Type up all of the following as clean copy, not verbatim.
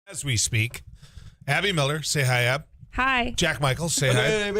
As we speak, Abby Miller, say hi, Ab. Hi. Jack Michaels, say hi. And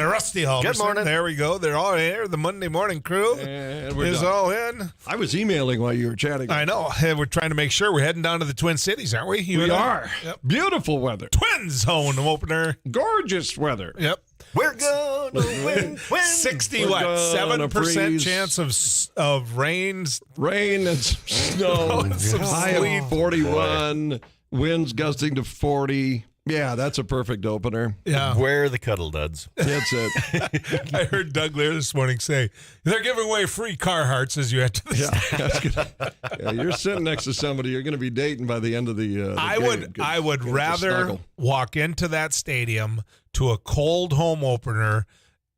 Rusty Halverson. Good morning. There we go. They're all here. The Monday morning crew is all in. I was emailing while you were chatting. I know. Hey, we're trying to make sure we're heading down to the Twin Cities, aren't we? We are. Yep. Beautiful weather. Twins home opener. Gorgeous weather. Yep. We're gonna win. 60 We're what? gonna 7% freeze. chance of rains. Rain and snow. Some High sleet. of 41. Winds gusting to 40. Yeah, that's a perfect opener. Yeah. Where are the cuddle duds? That's it. I heard Doug Lear this morning say they're giving away free Carhartts as you head to the Yeah, that's good. Yeah, you're sitting next to somebody you're going to be dating by the end of the I game. would rather snuggle. walk into that stadium to a cold home opener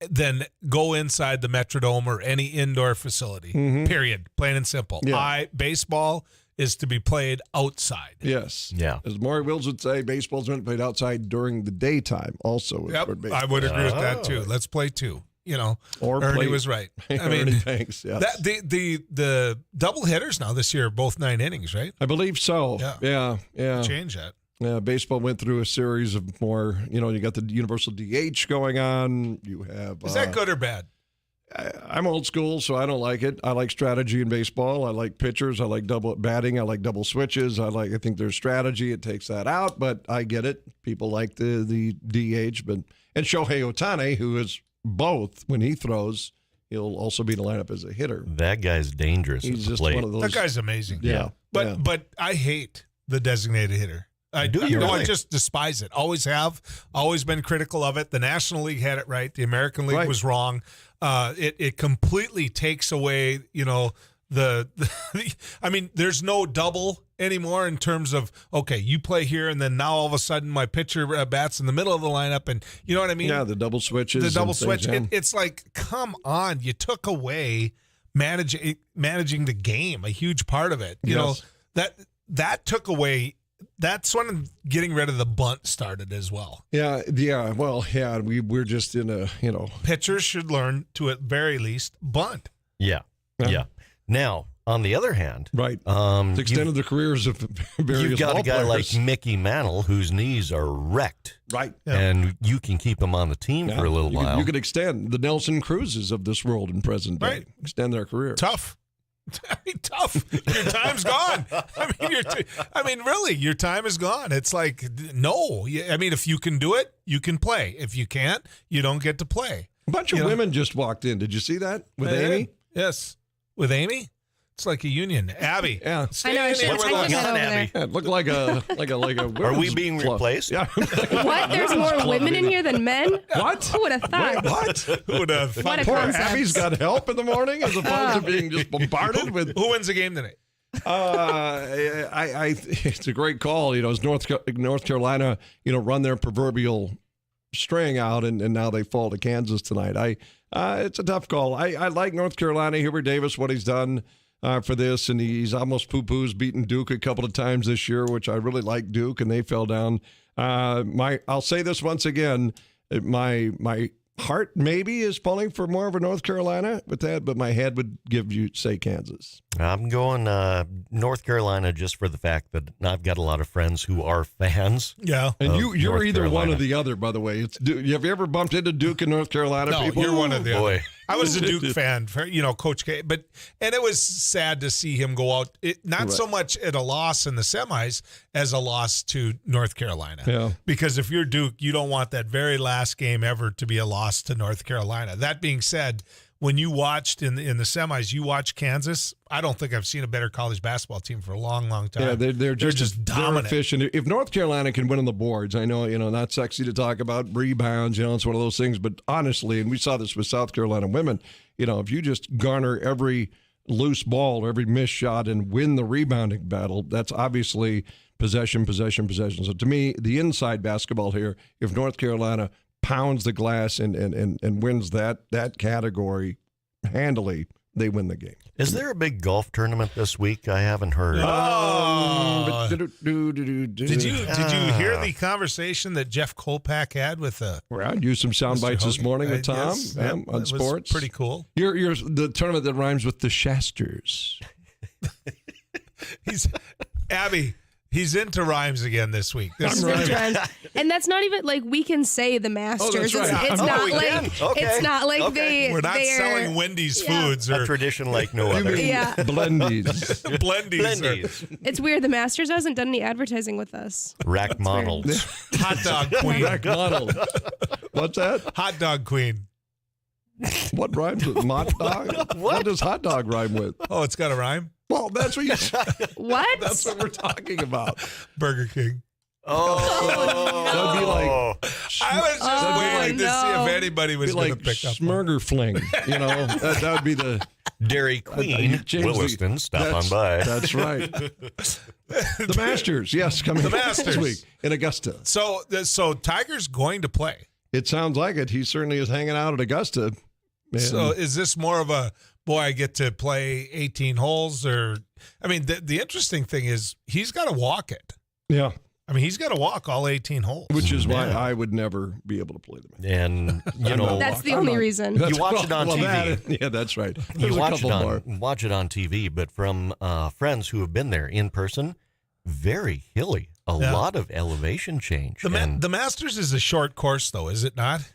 than go inside the Metrodome or any indoor facility. Period. Plain and simple. Yeah. Baseball is to be played outside. Yes. Yeah. As Maury Wills would say, baseball's meant to be played outside during the daytime also. Yep, I would agree with that too. Let's play two. You know, Or Ernie play- was right. I Ernie, mean, thanks. Yes. that the double hitters now this year are both 9 innings, right? I believe so. Yeah. Yeah. Change that. Baseball went through a series of more, you got the universal DH going on. You have. Is that good or bad? I'm old school, so I don't like it. I like strategy in baseball. I like pitchers. I like double batting. I like double switches. I think there's strategy. It takes that out, but I get it. People like the DH, and Shohei Ohtani, who is both when he throws, he'll also be in the lineup as a hitter. That guy's dangerous. He's at the just plate. one of those. That guy's amazing. Yeah. But I hate the designated hitter. I Do you No, I really? just despise it. Always have. Always been critical of it. The National League had it right. The American League Right. was wrong. It completely takes away, I mean, there's no double anymore in terms of, okay, you play here and then now all of a sudden my pitcher bats in the middle of the lineup and you know what I mean? Yeah, the double switches. The double and things, switch. yeah. It's like, come on, you took away managing the game, a huge part of it. You Yes. know, that took away. That's when getting rid of the bunt started as well. Yeah. Well, yeah, we're just in a, Pitchers should learn to at very least bunt. Yeah. Yeah. Now, on the other hand, right. you've, Extended the careers of various you've got a ball guy players. like Mickey Mantle whose knees are wrecked. Right. And you can keep him on the team for a little while. You could extend the Nelson Cruzes of this world in present day. Right. Extend their career. Tough. I mean, tough. Your time's gone. I mean, really, your time is gone. It's like, no. I mean, if you can do it, you can play. If you can't, you don't get to play. A bunch of women just walked in. Did you see that with Amy? Yes. With Amy? It's like a union. Abby. Yeah. I know. I Stay should with have us. been over there. Yeah, it looked like a Are we women's being club. replaced? Yeah. What? There's more women in here than men? What? Who would have thought? What? Who would have What a Poor concept. Abby's got help in the morning as opposed to being just bombarded with. Who wins the game tonight? It's a great call. As North Carolina, run their proverbial string out, and now they fall to Kansas tonight. It's a tough call. I like North Carolina. Hubert Davis, what he's done for this, and he's almost poo-poos beaten Duke a couple of times this year, which I really like Duke, and they fell down. I'll say this once again, my heart maybe is pulling for more of a North Carolina with that, but my head would say Kansas. I'm going North Carolina just for the fact that I've got a lot of friends who are fans. Yeah. And of you're North either one Carolina. or the other, by the way. Have you ever bumped into Duke in North Carolina? No, people? you're one of the Boy. other. I was a Duke fan, for, Coach K, and it was sad to see him go out. Not so much at a loss in the semis as a loss to North Carolina. Yeah. Because if you're Duke, you don't want that very last game ever to be a loss to North Carolina. That being said, when you watched in the semis, you watched Kansas. I don't think I've seen a better college basketball team for a long, long time. Yeah, they're just dominant. They're efficient. If North Carolina can win on the boards, I know, not sexy to talk about rebounds, it's one of those things, but honestly, and we saw this with South Carolina women, if you just garner every loose ball, every missed shot and win the rebounding battle, that's obviously possession. So to me, the inside basketball here, if North Carolina pounds the glass and wins that category handily, they win the game. Is there a big golf tournament this week? I haven't heard. Did you hear the conversation that Jeff Kolpak had with I used some sound bites this morning with Tom yes, on it was sports. pretty cool. You're the tournament that rhymes with the Shasters. He's Abby. He's into rhymes again this week. This I'm is right. And that's not even like we can say the Masters. right. It's Oh, not we like can. Okay. it's not like Okay. We're not they're selling Wendy's Yeah. foods A or tradition like no You other. mean Yeah. blendies. blendies. Blendies. It's weird. The Masters hasn't done any advertising with us. Rack models. Or hot dog queen. McDonald. What's that? Hot dog queen. What rhymes with hot dog? What does hot dog rhyme with? Oh, it's got a rhyme. Well, that's what you. What? That's what we're talking about. Burger King. Oh. That'd be like I was just waiting to see no. if anybody was be going like to pick up. Smurger Fling. You know, that would be the Dairy you Queen. changed the- Williston, stop that's- on by. That's right. The Masters, yes, coming The up Masters. this week in Augusta. So Tiger's going to play. It sounds like it. He certainly is hanging out at Augusta. And So is this more of a boy? I get to play 18 holes, or I mean, the interesting thing is he's got to walk it. yeah, I mean, he's got to walk all 18 holes. which is why Yeah. I would never be able to play the Masters. And, you know, That's the I'm only not- reason. You watch it on TV. Yeah, that's right. you There's a watch it, couple more. watch it on TV, but from friends who have been there in person, very hilly. A Yeah. lot of elevation change. The and the Masters is a short course, though, is it not?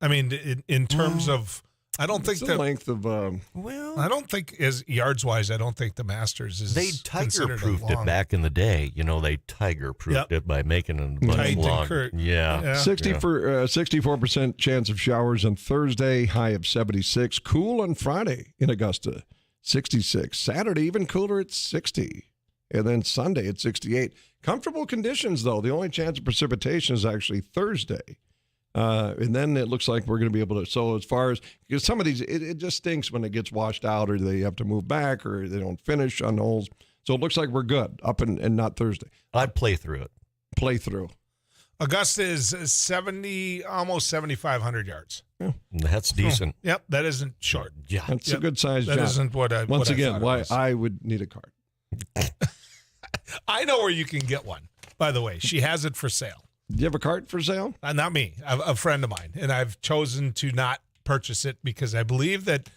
I mean, in terms of, I don't think It's the that. length of. well, I don't think as yards wise. I don't think the Masters is. they considered a tiger-proofed it long- back in the day. You know, they tiger-proofed Yep. it by making it a bunch Tight and long. curt. Yeah. Yeah. 64% chance of showers on Thursday, high of 76. Cool on Friday in Augusta, 66. Saturday, even cooler at 60. And then Sunday at 68. Comfortable conditions, though. The only chance of precipitation is actually Thursday. And then it looks like we're going to be able to. So, as far as because some of these, it just stinks when it gets washed out or they have to move back or they don't finish on holes. So, it looks like we're good up and not Thursday. I'd play through it. Play through. Augusta is 70, almost 7,500 yards. That's decent. Yep, that isn't short. Yeah. That's Yep. a good size That job. isn't what I. Once what I again, thought it why was. I would need a card. I know where you can get one. By the way, she has it for sale. Do you have a cart for sale? Not me, a friend of mine, and I've chosen to not purchase it because I believe that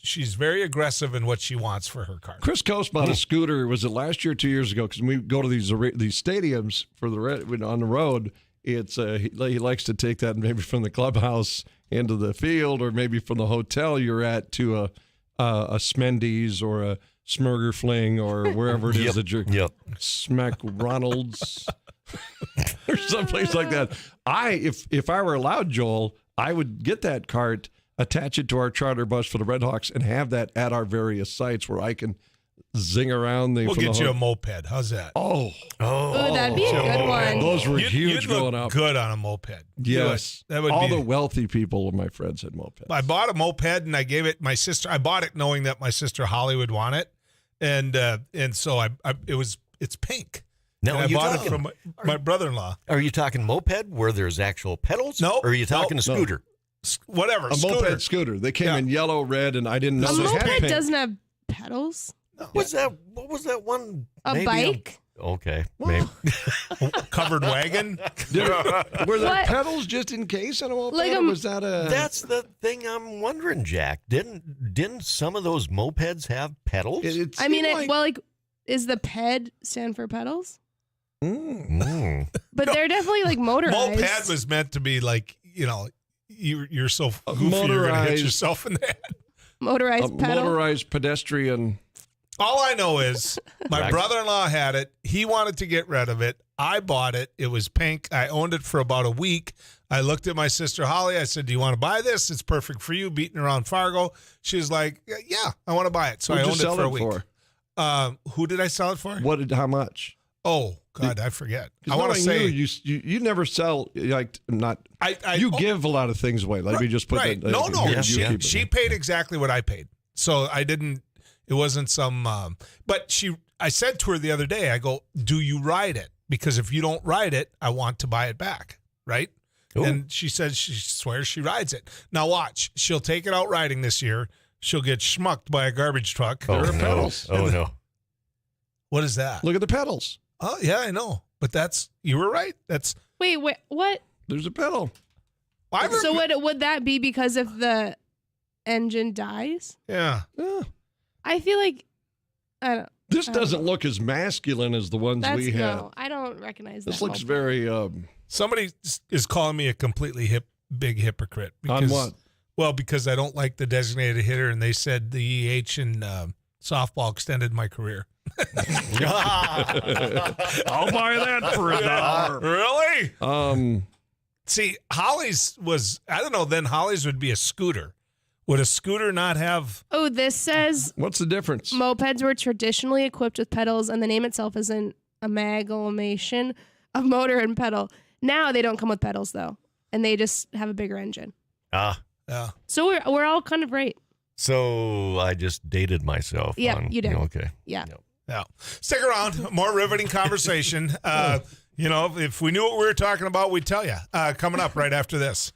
she's very aggressive in what she wants for her car. Chris Coast bought a scooter. Was it last year or 2 years ago? Because when we go to these stadiums for on the road, it's he likes to take that maybe from the clubhouse into the field, or maybe from the hotel you're at to a Smendy's or a Smurger Fling or wherever it is Yep. that you're Yep. Smack Ronald's or someplace like that. If I were allowed, Joel, I would get that cart, attach it to our charter bus for the Red Hawks, and have that at our various sites where I can zing around the. We'll from get the you a ho- moped. How's that? Oh, Ooh, that'd be a good one. those were You'd huge look growing up. good on a moped. Yes, that would all be. the wealthy people of my friends had mopeds. I bought a moped and I gave it my sister. I bought it knowing that my sister Holly would want it, and so it's pink. Now, And are I you bought talking, it from my brother-in-law. are you talking moped where there's actual pedals? No. Or are you talking No. a scooter? Whatever, A scooter. moped scooter. They came Yeah. in yellow, red, and I didn't know A they had moped pink. doesn't have pedals. What was that one? A maybe bike? Okay. Maybe. Covered wagon. Were there What? pedals just in case on a moped? Like or a- was that a? That's the thing I'm wondering, Jack. Didn't some of those mopeds have pedals? It I mean, seemed like, is the ped stand for pedals? Mm. But they're definitely like motorized. Moped was meant to be like, you're so goofy you're gonna hit motorized- yourself in the head. a motorized pedal. motorized pedestrian. All I know is my Right. brother-in-law had it. He wanted to get rid of it. I bought it. It was pink. I owned it for about a week. I looked at my sister Holly. I said, "Do you want to buy this? It's perfect for you." Beating around Fargo. She's like, "Yeah, I want to buy it." So Who'd I you owned it sell for a it week. for? Who did I sell it for? How much? Oh God, I forget. I want to knowing say you never sell like not. I You give a lot of things away. Let me just put right. that. No. you She, keep it. she paid exactly what I paid. So I didn't. It wasn't some. But I said to her the other day. I go, "Do you ride it? Because if you don't ride it, I want to buy it back." Right. Ooh. And she says she swears she rides it. Now watch. She'll take it out riding this year. She'll get schmucked by a garbage truck. Oh There are no! pedals. Oh no! What is that? Look at the pedals. Oh yeah, I know. But you were right. That's Wait, what? There's a pedal. So would that be because if the engine dies? yeah. Yeah. I feel like I don't. This doesn't look as masculine as the ones we had. No, I don't recognize that. This looks very. Somebody is calling me a completely big hypocrite. Because, on what? Well, because I don't like the designated hitter, and they said the EH in softball extended my career. I'll buy that for $1. Really? See, Holly's was, I don't know, then Holly's would be a scooter. Would a scooter not have? Oh, this says What's the difference? mopeds were traditionally equipped with pedals, and the name itself is an amalgamation of motor and pedal. Now they don't come with pedals, though, and they just have a bigger engine. Ah. Yeah. So we're all kind of right. So I just dated myself. Yeah, you did. Okay. Yeah. Yeah. Stick around. More riveting conversation. If we knew what we were talking about, we'd tell you. Coming up right after this.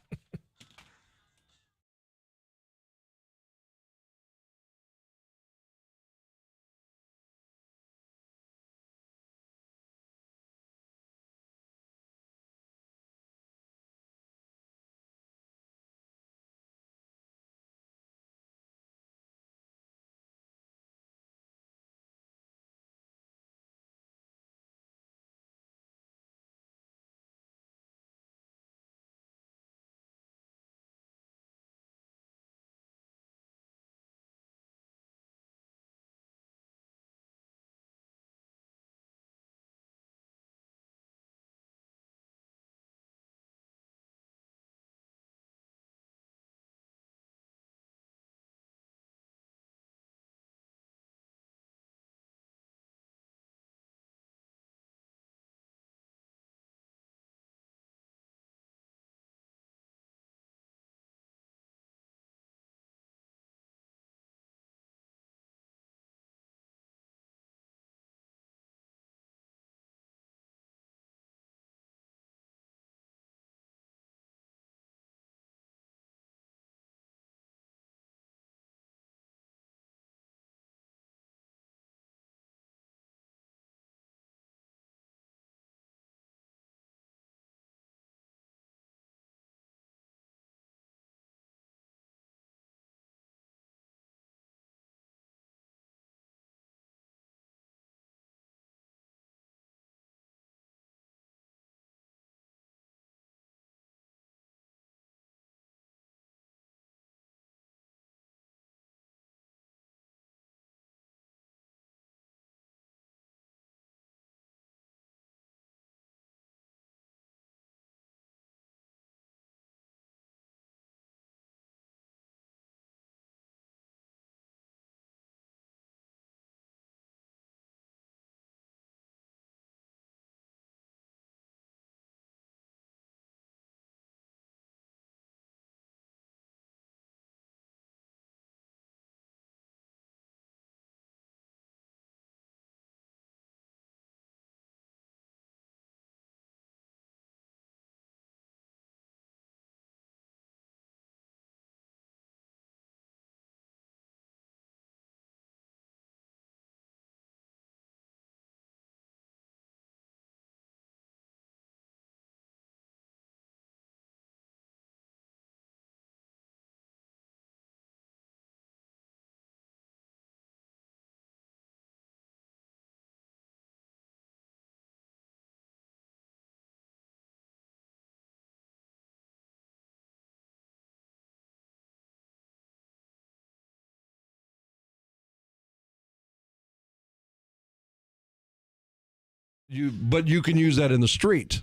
But you can use that in the street.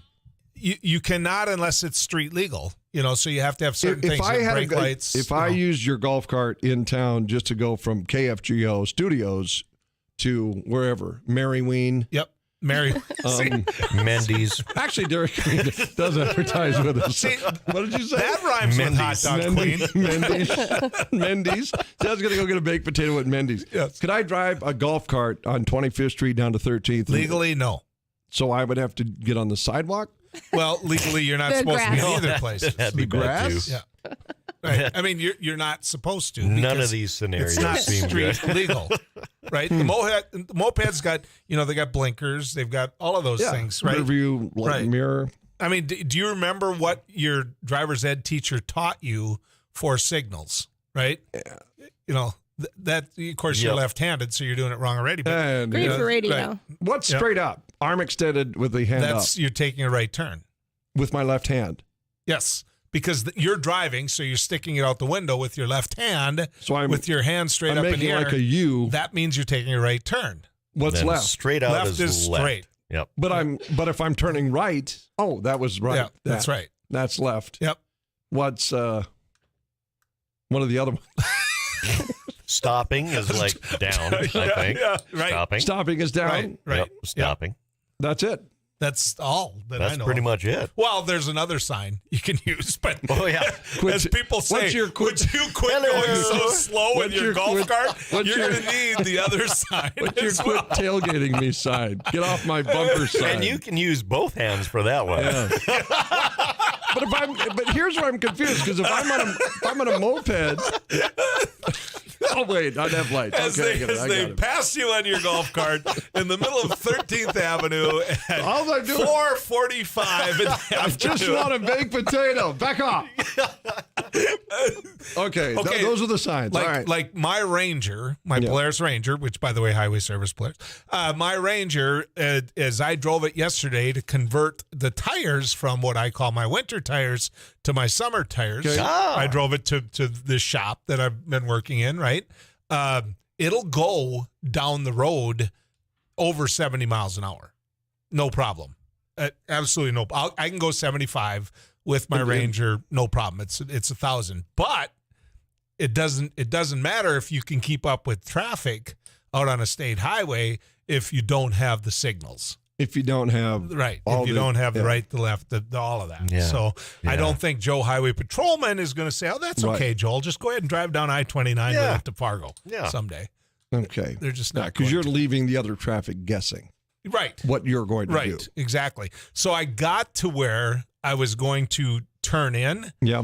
You cannot unless it's street legal. So you have to have certain things like brake lights. If I used your golf cart in town just to go from KFGO Studios to wherever, Maryween. Yep. Mendy's. Actually, Derek does advertise with us. See, what did you say? That rhymes with hot dog queen. Mendy's. So I was going to go get a baked potato at Mendy's. Yes. Could I drive a golf cart on 25th Street down to 13th? Legally, no. So I would have to get on the sidewalk? Well, legally, you're not The supposed to be grass. in either place. That'd be bad too. Yeah. Right. I mean, you're not supposed to. None of these scenarios It's not seem street good. legal, right? The moped's got, they got blinkers. They've got all of those things, right? Rear view, Right. mirror. I mean, do you remember what your driver's ed teacher taught you for signals, right? Yeah. That of course you're Yep. left-handed, so you're doing it wrong already. But And Great for radio. right. what's straight up? Arm extended with the hand that's up you're taking a right turn. with my left hand. Yes, because you're driving, so you're sticking it out the window with your left hand. So I'm with your hand straight I'm up in making the air. like a U. That means you're taking a right turn. What's Then left? Straight out Left is left. straight. Yep. But if I'm turning right, that was right. Yeah, that's right. That's left. Yep. What's one of the other ones? Stopping is like down, I think. Yeah, right. Stopping. Stopping is down. Right. Right. Yep. Stopping. That's it. That's all that I That's know. pretty of. much it. Well, there's another sign you can use, but Oh, yeah. as people say, what's your would you quit going so slow with What's your your golf quit- cart? what's You're your- going to need the other sign. What's your as quit well. tailgating me sign? Get off my bumper sign. And you can use both hands for that one. But here's where I'm confused because if I'm on a moped. Oh wait, I'd have lights. As Okay, they, as they pass you on your golf cart in the middle of 13th Avenue at All I'm doing- 4:45 in the I just afternoon. want a baked potato. Back off. Okay, those are the signs. Like, All right. like my Ranger, my Polaris Ranger, which by the way, highway service Polaris. My Ranger, as I drove it yesterday to convert the tires from what I call my winter tires to my summer tires. Okay. I drove it to the shop that I've been working in. Right, it'll go down the road over 70 miles an hour, no problem. Absolutely no. I can go 75 with my Ranger, no problem. It's 1,000, but it doesn't matter if you can keep up with traffic out on a state highway if you don't have the signals. If you don't have Right. all If you the- don't have the yeah. right, the left, all of that. Yeah. So I Yeah. don't think Joe Highway Patrolman is going to say, oh, that's Right. okay, Joel. Just go ahead and drive down I-29 Yeah. right up to Fargo Yeah. someday. Okay, They're just not because going you're to. leaving the other traffic guessing Right. what you're going to Right. do. Exactly. So I got to where I was going to turn in, Yeah.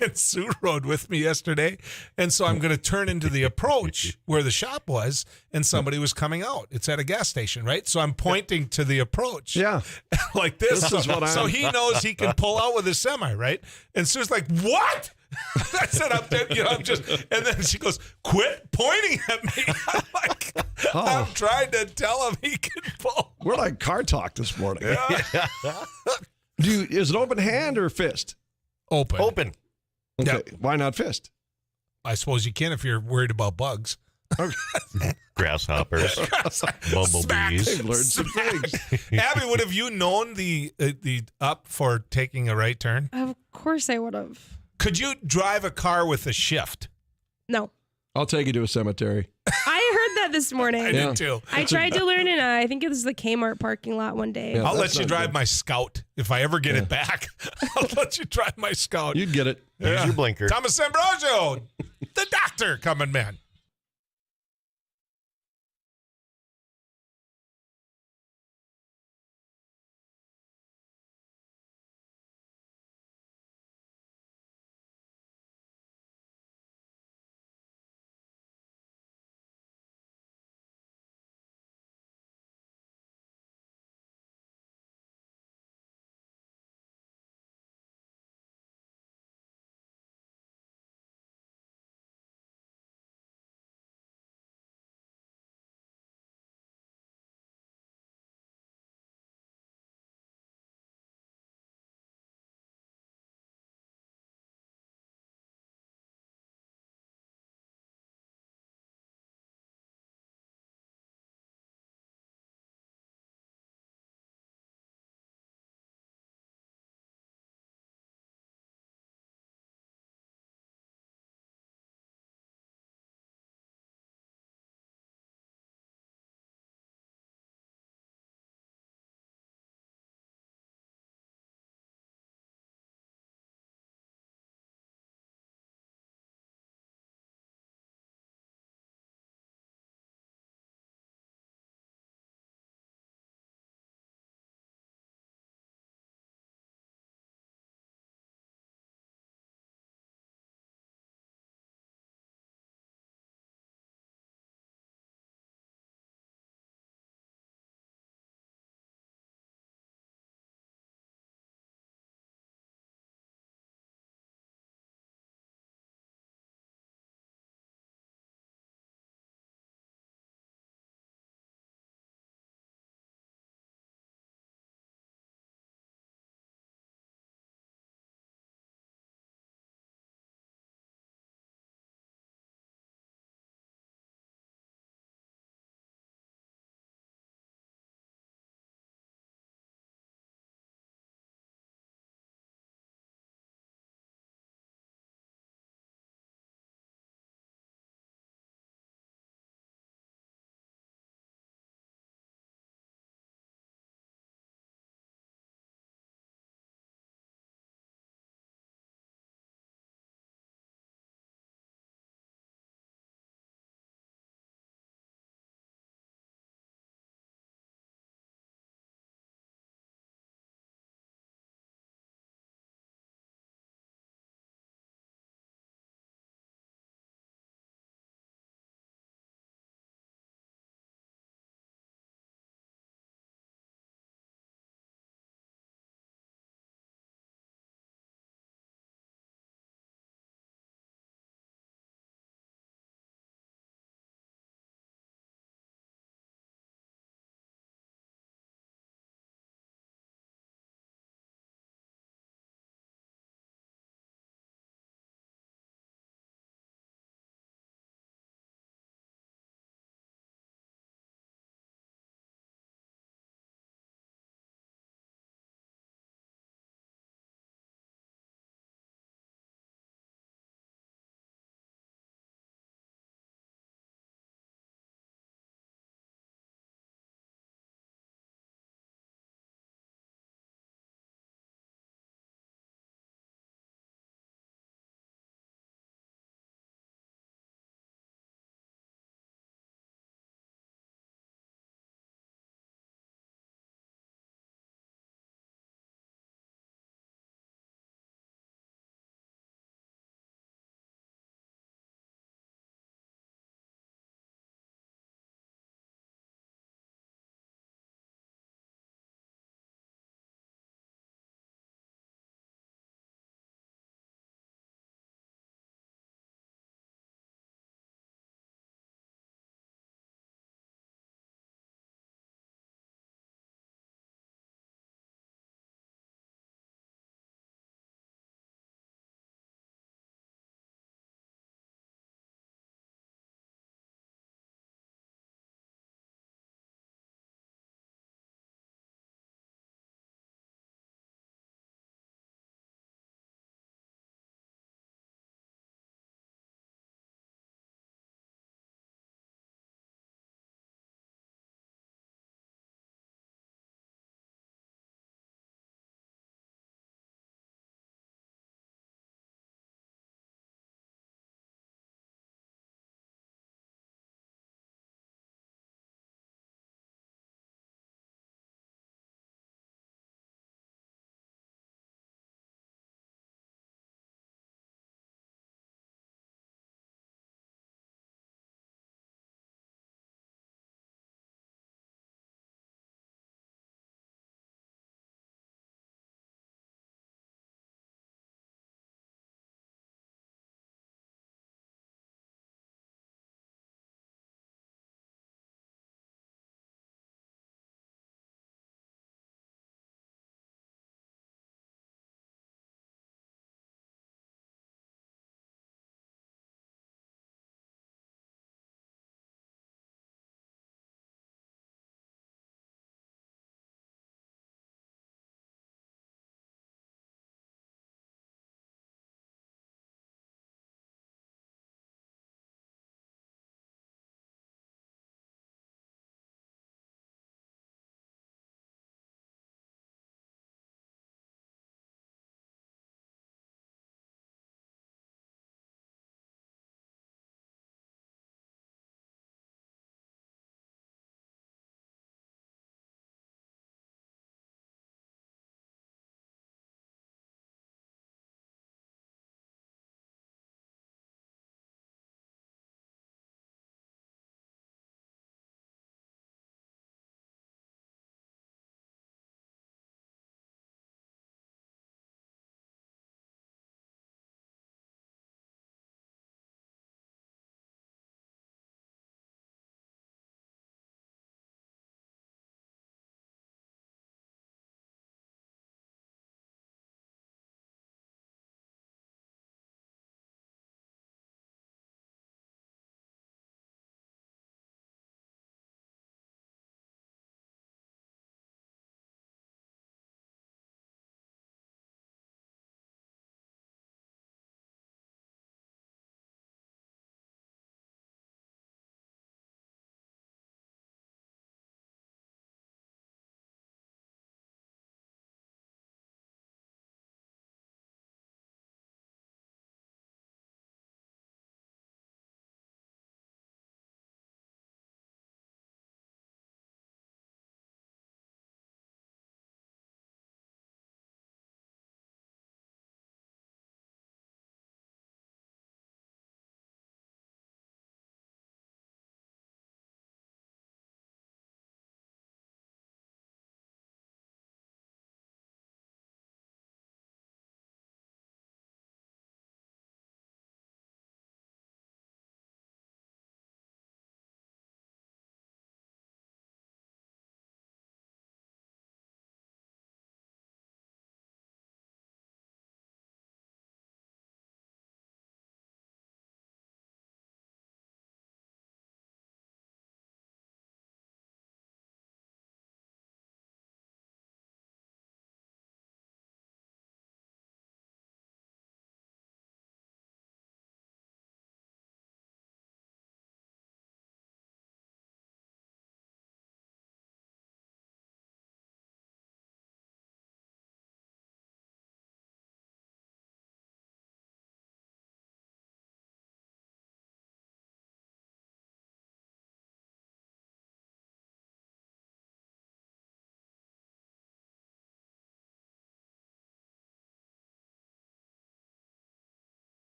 and Sue rode with me yesterday. And so I'm going to turn into the approach where the shop was, and somebody was coming out. It's at a gas station, right? So I'm pointing to the approach. Yeah. Like this. This is what so I'm- he knows he can pull out with his semi, right? And Sue's like, what? I said, I'm just, and then she goes, quit pointing at me. I'm like, I'm trying to tell him he can pull. We're like car talk this morning. Is it open hand or fist? Open. Open. Okay. Yeah. Why not fist? I suppose you can if you're worried about bugs. Grasshoppers. Bumblebees. I've learned some things. Abby, would have you known the up for taking a right turn? Of course I would have. Could you drive a car with a shift? No. I'll take you to a cemetery. I heard that this morning. I Yeah. did too. I tried to learn in I think it was the Kmart parking lot one day. Yeah. I'll that's let you not drive good. my Scout. If I ever get it back, I'll let you drive my Scout. You'd get it. Use your blinker. Thomas Ambrosio, the doctor coming, man.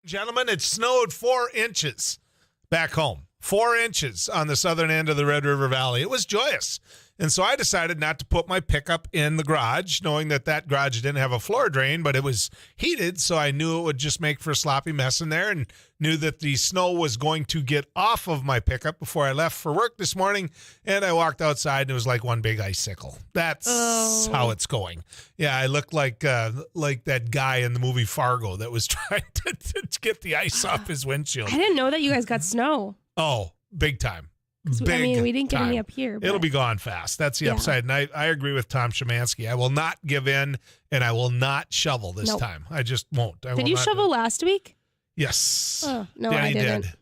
Gentlemen, it snowed 4 inches back home. 4 inches on the southern end of the Red River Valley. It was joyous. And so I decided not to put my pickup in the garage, knowing that garage didn't have a floor drain, but it was heated, so I knew it would just make for a sloppy mess in there, and knew that the snow was going to get off of my pickup before I left for work this morning. And I walked outside, and it was like one big icicle. That's how it's going. Yeah, I looked like that guy in the movie Fargo that was trying to get the ice off his windshield. I didn't know that you guys got snow. Oh, big time. I mean, we didn't get time. any up here. But It'll be gone fast. That's the upside. And I agree with Tom Szymanski. I will not give in, and I will not shovel this time. I just won't. Did you shovel last week? Yes. Oh, no, Danny I didn't. did.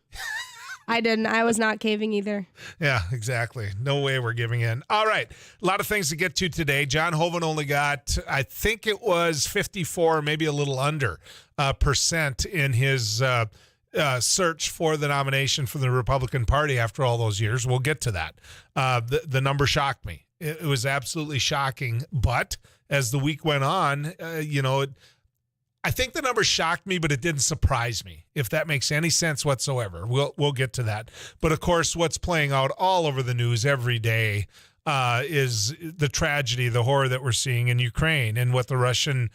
I didn't. I was not caving either. Yeah, exactly. No way we're giving in. All right. A lot of things to get to today. John Hoeven only got, I think it was 54, maybe a little under percent in his search for the nomination for the Republican Party after all those years. We'll get to that. The number shocked me. It was absolutely shocking. But as the week went on, I think the number shocked me, but it didn't surprise me, if that makes any sense whatsoever. We'll get to that. But of course, what's playing out all over the news every day is the tragedy, the horror that we're seeing in Ukraine and what the Russian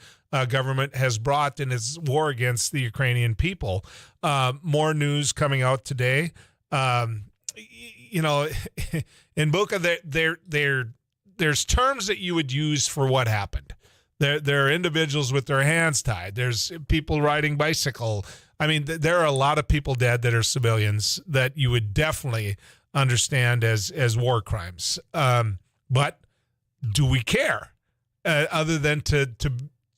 government has brought in its war against the Ukrainian people. More news coming out today. In Buka, there's terms that you would use for what happened. There are individuals with their hands tied. There's people riding bicycle. I mean, there are a lot of people dead that are civilians that you would definitely understand as war crimes. But do we care other than to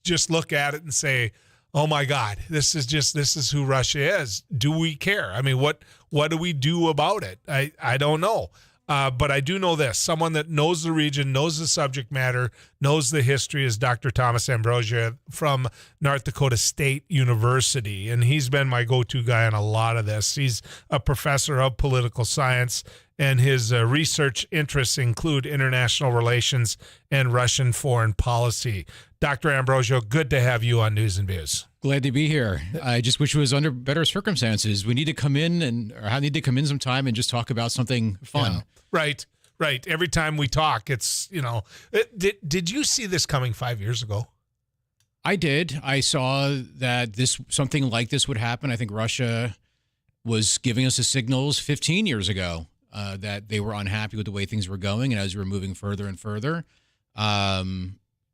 just look at it and say, oh my God, this is who Russia is? Do we care? I mean, what do we do about it? I don't know. But I do know this. Someone that knows the region, knows the subject matter, knows the history is Dr. Thomas Ambrosia from North Dakota State University. And he's been my go-to guy on a lot of this. He's a professor of political science, and his research interests include international relations and Russian foreign policy. Dr. Ambrosio, good to have you on News and Views. Glad to be here. I just wish it was under better circumstances. We need to come in I need to come in sometime and just talk about something fun. Yeah. Right. Every time we talk, it's, did you see this coming 5 years ago? I did. I saw that something like this would happen. I think Russia was giving us the signals 15 years ago that they were unhappy with the way things were going. And as we were moving further and further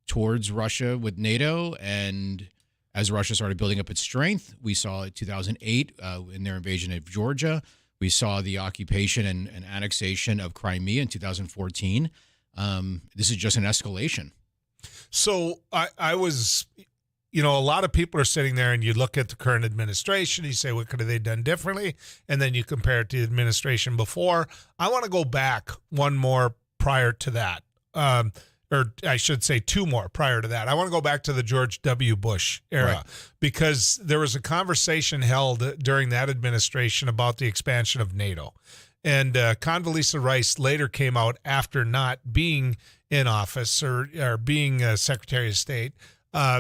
towards Russia with NATO, and as Russia started building up its strength, we saw in 2008 in their invasion of Georgia. We saw the occupation and annexation of Crimea in 2014. This is just an escalation. So I was, a lot of people are sitting there and you look at the current administration, you say, what could have they done differently? And then you compare it to the administration before. I want to go back one more prior to that. Or I should say 2 more prior to that. I want to go back to the George W. Bush era, right, because there was a conversation held during that administration about the expansion of NATO. And Condoleezza Rice later came out after not being in office or being Secretary of State.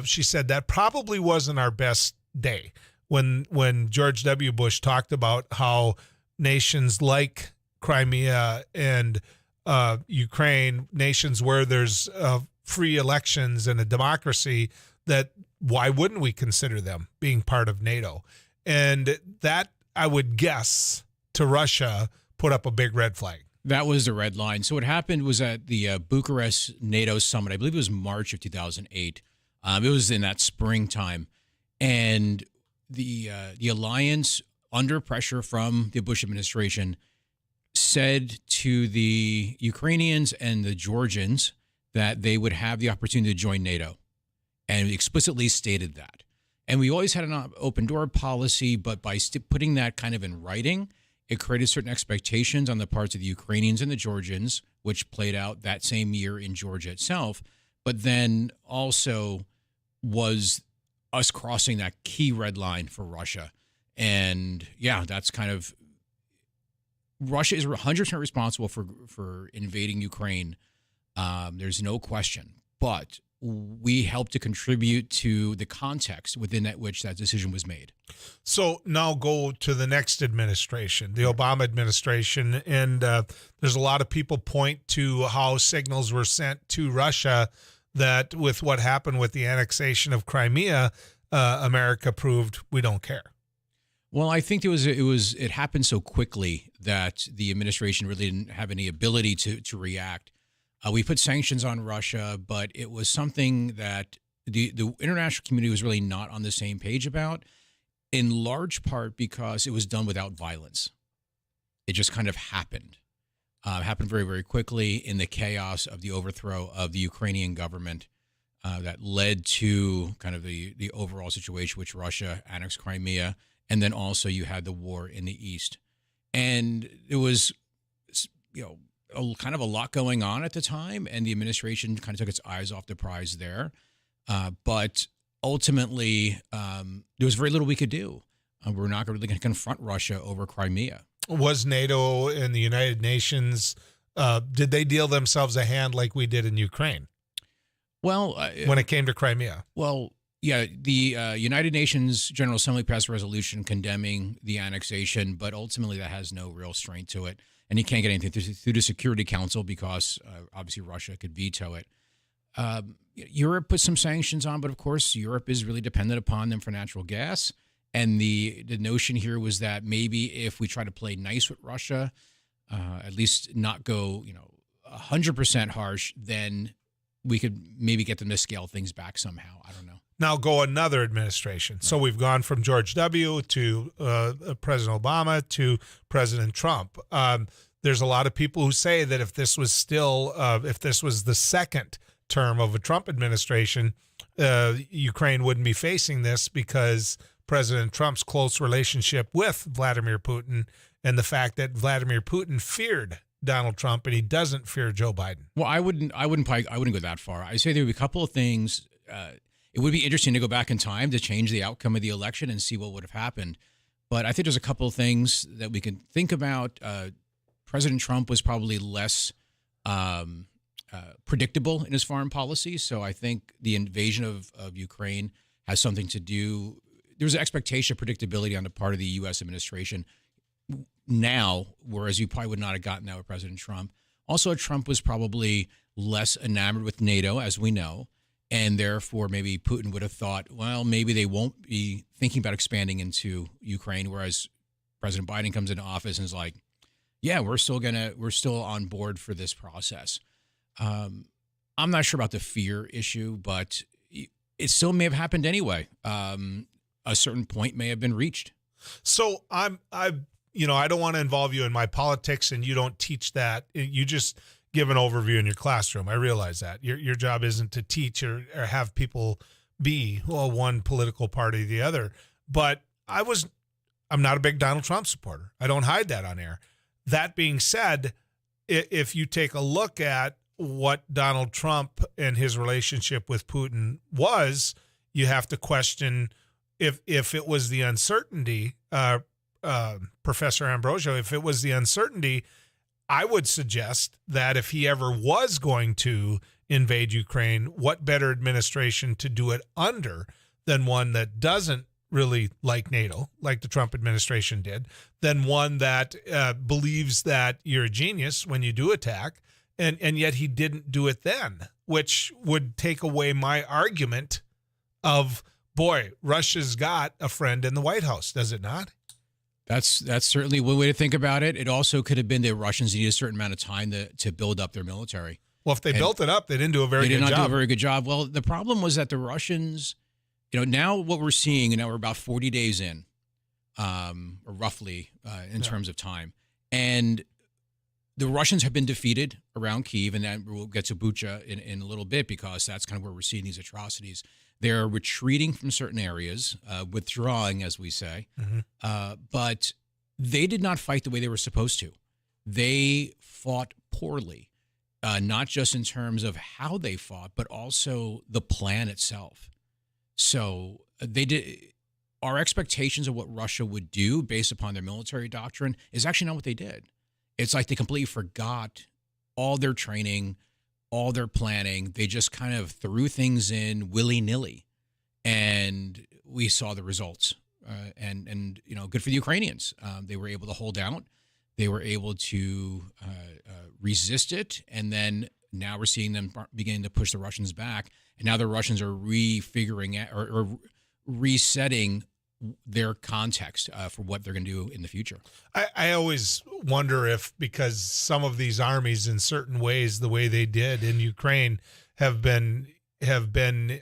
She said that probably wasn't our best day when George W. Bush talked about how nations like Crimea and Ukraine, nations where there's free elections and a democracy, that why wouldn't we consider them being part of NATO? And that, I would guess, to Russia, put up a big red flag. That was the red line. So what happened was at the Bucharest NATO summit, I believe it was March of 2008. It was in that springtime. And the alliance, under pressure from the Bush administration, said to the Ukrainians and the Georgians that they would have the opportunity to join NATO, and explicitly stated that. And we always had an open door policy, but by putting that kind of in writing, it created certain expectations on the parts of the Ukrainians and the Georgians, which played out that same year in Georgia itself, but then also was us crossing that key red line for Russia. And yeah, that's kind of, Russia is 100% responsible for invading Ukraine. There's no question. But we helped to contribute to the context within which that decision was made. So now go to the next administration, the Obama administration, and there's a lot of people point to how signals were sent to Russia that with what happened with the annexation of Crimea, America proved we don't care. Well, I think it happened so quickly that the administration really didn't have any ability to react. We put sanctions on Russia, but it was something that the international community was really not on the same page about, in large part because it was done without violence. It just kind of happened. Happened very, very quickly in the chaos of the overthrow of the Ukrainian government that led to kind of the overall situation, which Russia annexed Crimea. And then also you had the war in the East. And there was, kind of a lot going on at the time, and the administration kind of took its eyes off the prize there. But ultimately, there was very little we could do. We're not really going to confront Russia over Crimea. Was NATO and the United Nations, did they deal themselves a hand like we did in Ukraine? Well, when it came to Crimea? Well, yeah, the United Nations General Assembly passed a resolution condemning the annexation, but ultimately that has no real strength to it. And you can't get anything through the Security Council because obviously Russia could veto it. Europe put some sanctions on, but of course Europe is really dependent upon them for natural gas. And the notion here was that maybe if we try to play nice with Russia, at least not go 100% harsh, then we could maybe get them to scale things back somehow. I don't know. Now go another administration. Right. So we've gone from George W. to President Obama to President Trump. There's a lot of people who say that if this was the second term of a Trump administration, Ukraine wouldn't be facing this because President Trump's close relationship with Vladimir Putin and the fact that Vladimir Putin feared Donald Trump and he doesn't fear Joe Biden. Well, I wouldn't go that far. I say there would be a couple of things. It would be interesting to go back in time to change the outcome of the election and see what would have happened. But I think there's a couple of things that we can think about. President Trump was probably less predictable in his foreign policy. So I think the invasion of Ukraine has something to do. There's an expectation of predictability on the part of the U.S. administration now, whereas you probably would not have gotten that with President Trump. Also, Trump was probably less enamored with NATO, as we know. And therefore, maybe Putin would have thought, well, maybe they won't be thinking about expanding into Ukraine. Whereas President Biden comes into office and is like, yeah, we're still on board for this process. I'm not sure about the fear issue, but it still may have happened anyway. A certain point may have been reached. So I don't want to involve you in my politics, and you don't teach that. You just give an overview in your classroom. I realize that your job isn't to teach or have people be one political party or the other. But I'm not a big Donald Trump supporter. I don't hide that on air. That being said, if you take a look at what Donald Trump and his relationship with Putin was, you have to question if it was the uncertainty, Professor Ambrosio, if it was the uncertainty, I would suggest that if he ever was going to invade Ukraine, what better administration to do it under than one that doesn't really like NATO, like the Trump administration did, than one that believes that you're a genius when you do attack, and yet he didn't do it then, which would take away my argument of, boy, Russia's got a friend in the White House, does it not? That's certainly one way to think about it. It also could have been the Russians needed a certain amount of time to build up their military. Well, if they built it up, they didn't do a very good job. They did not do a very good job. Well, the problem was that the Russians, now what we're seeing, we're about 40 days in, or roughly in terms of time. And the Russians have been defeated around Kyiv, and then we'll get to Bucha in a little bit because that's kind of where we're seeing these atrocities. They're retreating from certain areas, withdrawing, as we say. Mm-hmm. But they did not fight the way they were supposed to. They fought poorly, not just in terms of how they fought, but also the plan itself. So they did. Our expectations of what Russia would do based upon their military doctrine is actually not what they did. It's like they completely forgot all their training, all their planning. They just kind of threw things in willy-nilly, and we saw the results. And good for the Ukrainians. They were able to hold out. They were able to resist it, and then now we're seeing them beginning to push the Russians back. And now the Russians are refiguring or resetting their context for what they're going to do in the future. I always wonder if, because some of these armies in certain ways, the way they did in Ukraine, have been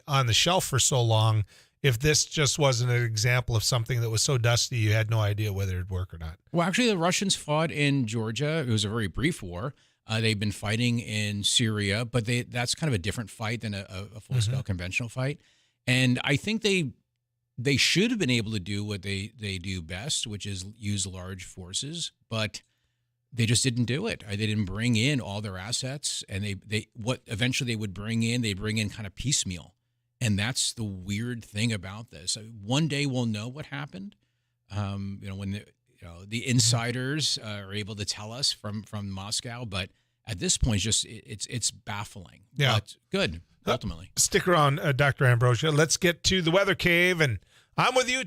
on the shelf for so long, if this just wasn't an example of something that was so dusty you had no idea whether it'd work or not. Well, actually, the Russians fought in Georgia. It was a very brief war. They've been fighting in Syria, but that's kind of a different fight than a full-scale conventional fight. And I think they should have been able to do what they do best, which is use large forces, but they just didn't do it. They didn't bring in all their assets, and they what eventually they would bring in kind of piecemeal. And that's the weird thing about this. One day we'll know what happened. When the insiders are able to tell us from Moscow, but at this point, it's baffling. Yeah, but good ultimately. Stick around, Dr. Ambrosia. Let's get to the weather cave, and I'm with you.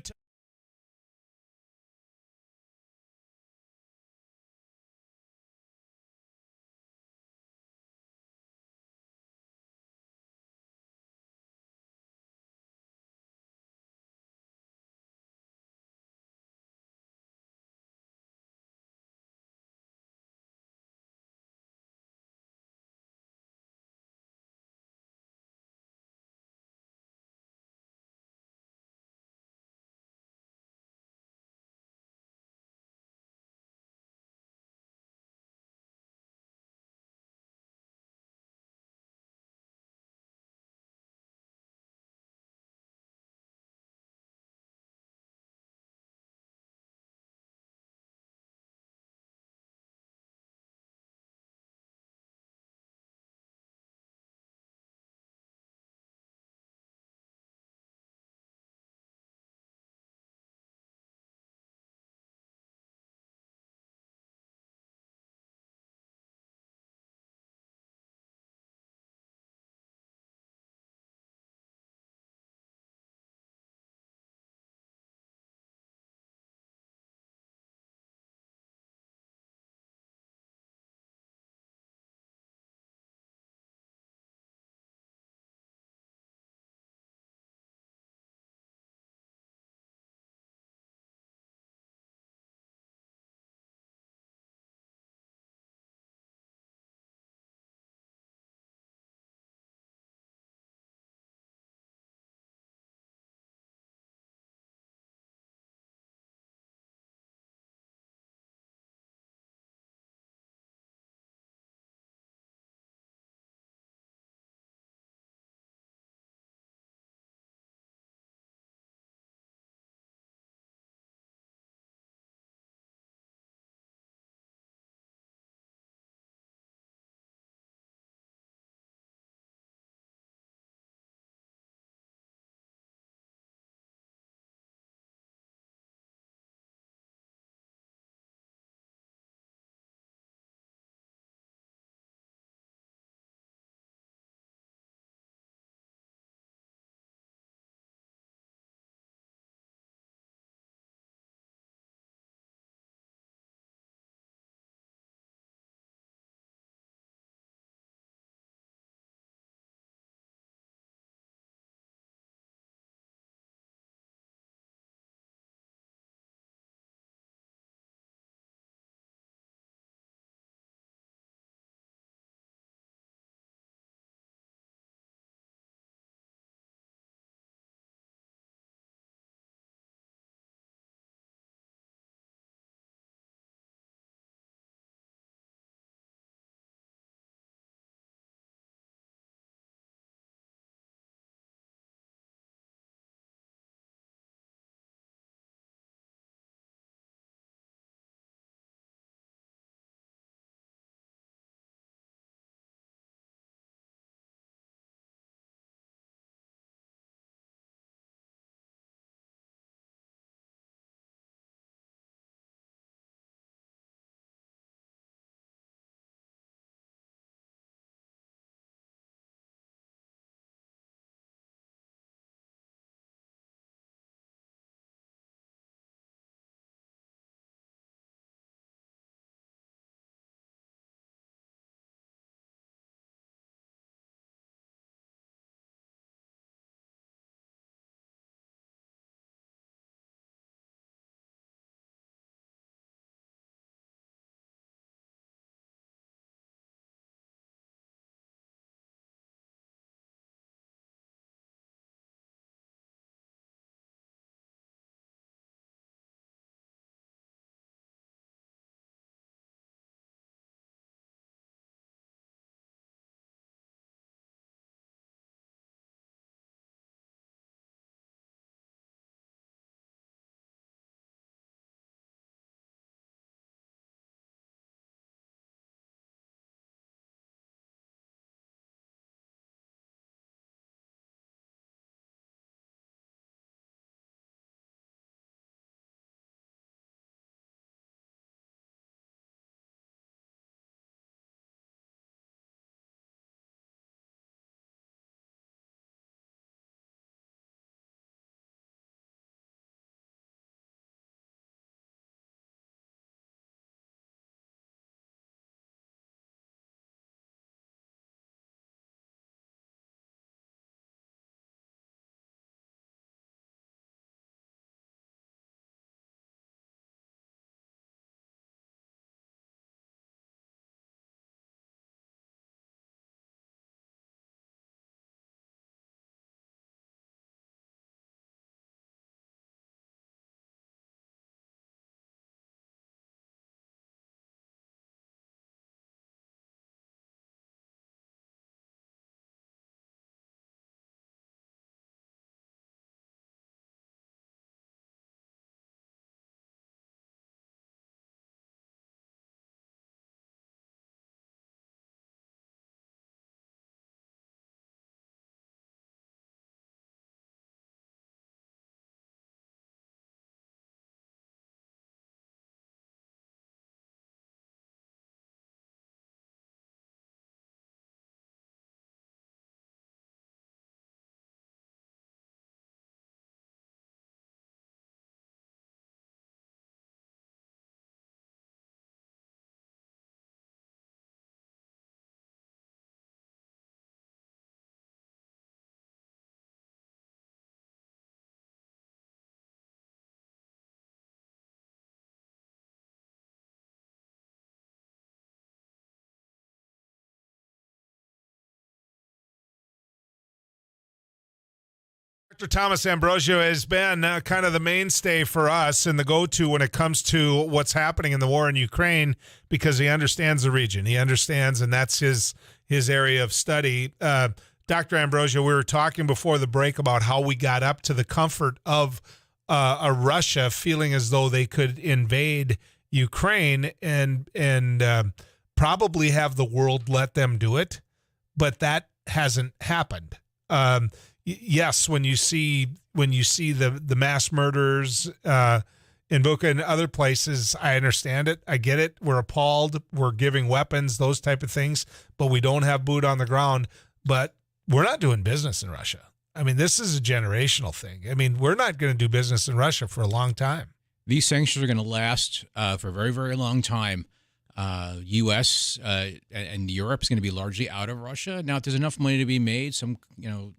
Dr. Thomas Ambrosio has been kind of the mainstay for us and the go-to when it comes to what's happening in the war in Ukraine, because he understands the region. He understands, and that's his area of study. Dr. Ambrosio, we were talking before the break about how we got up to the comfort of a Russia feeling as though they could invade Ukraine and probably have the world let them do it, but that hasn't happened. Yes, when you see the mass murders in Bucha and other places, I understand it. I get it. We're appalled. We're giving weapons, those type of things, but we don't have boot on the ground. But we're not doing business in Russia. I mean, this is a generational thing. I mean, we're not going to do business in Russia for a long time. These sanctions are going to last for a very, very long time. U.S. And Europe is going to be largely out of Russia. Now, if there's enough money to be made,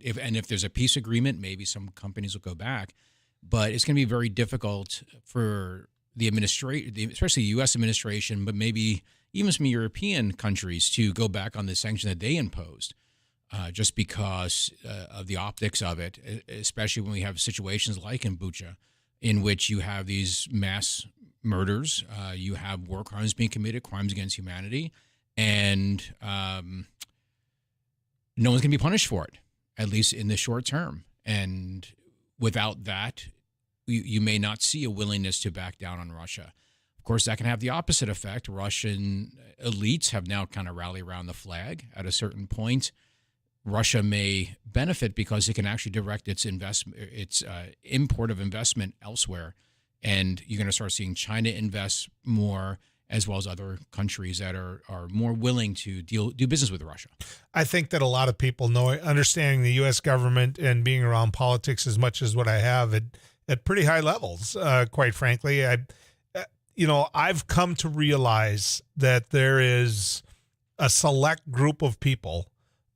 if there's a peace agreement, maybe some companies will go back. But it's going to be very difficult for the administration, especially the U.S. administration, but maybe even some European countries to go back on the sanction that they imposed, just because of the optics of it, especially when we have situations like in Bucha, in which you have these mass murders, you have war crimes being committed, crimes against humanity, and no one's going to be punished for it, at least in the short term. And without that, you may not see a willingness to back down on Russia. Of course, that can have the opposite effect. Russian elites have now kind of rallied around the flag. At a certain point, Russia may benefit because it can actually direct its import of investment elsewhere. And you're going to start seeing China invest more, as well as other countries that are more willing to do business with Russia. I think that a lot of people understanding the U.S. government and being around politics as much as what I have at pretty high levels, quite frankly, I've come to realize that there is a select group of people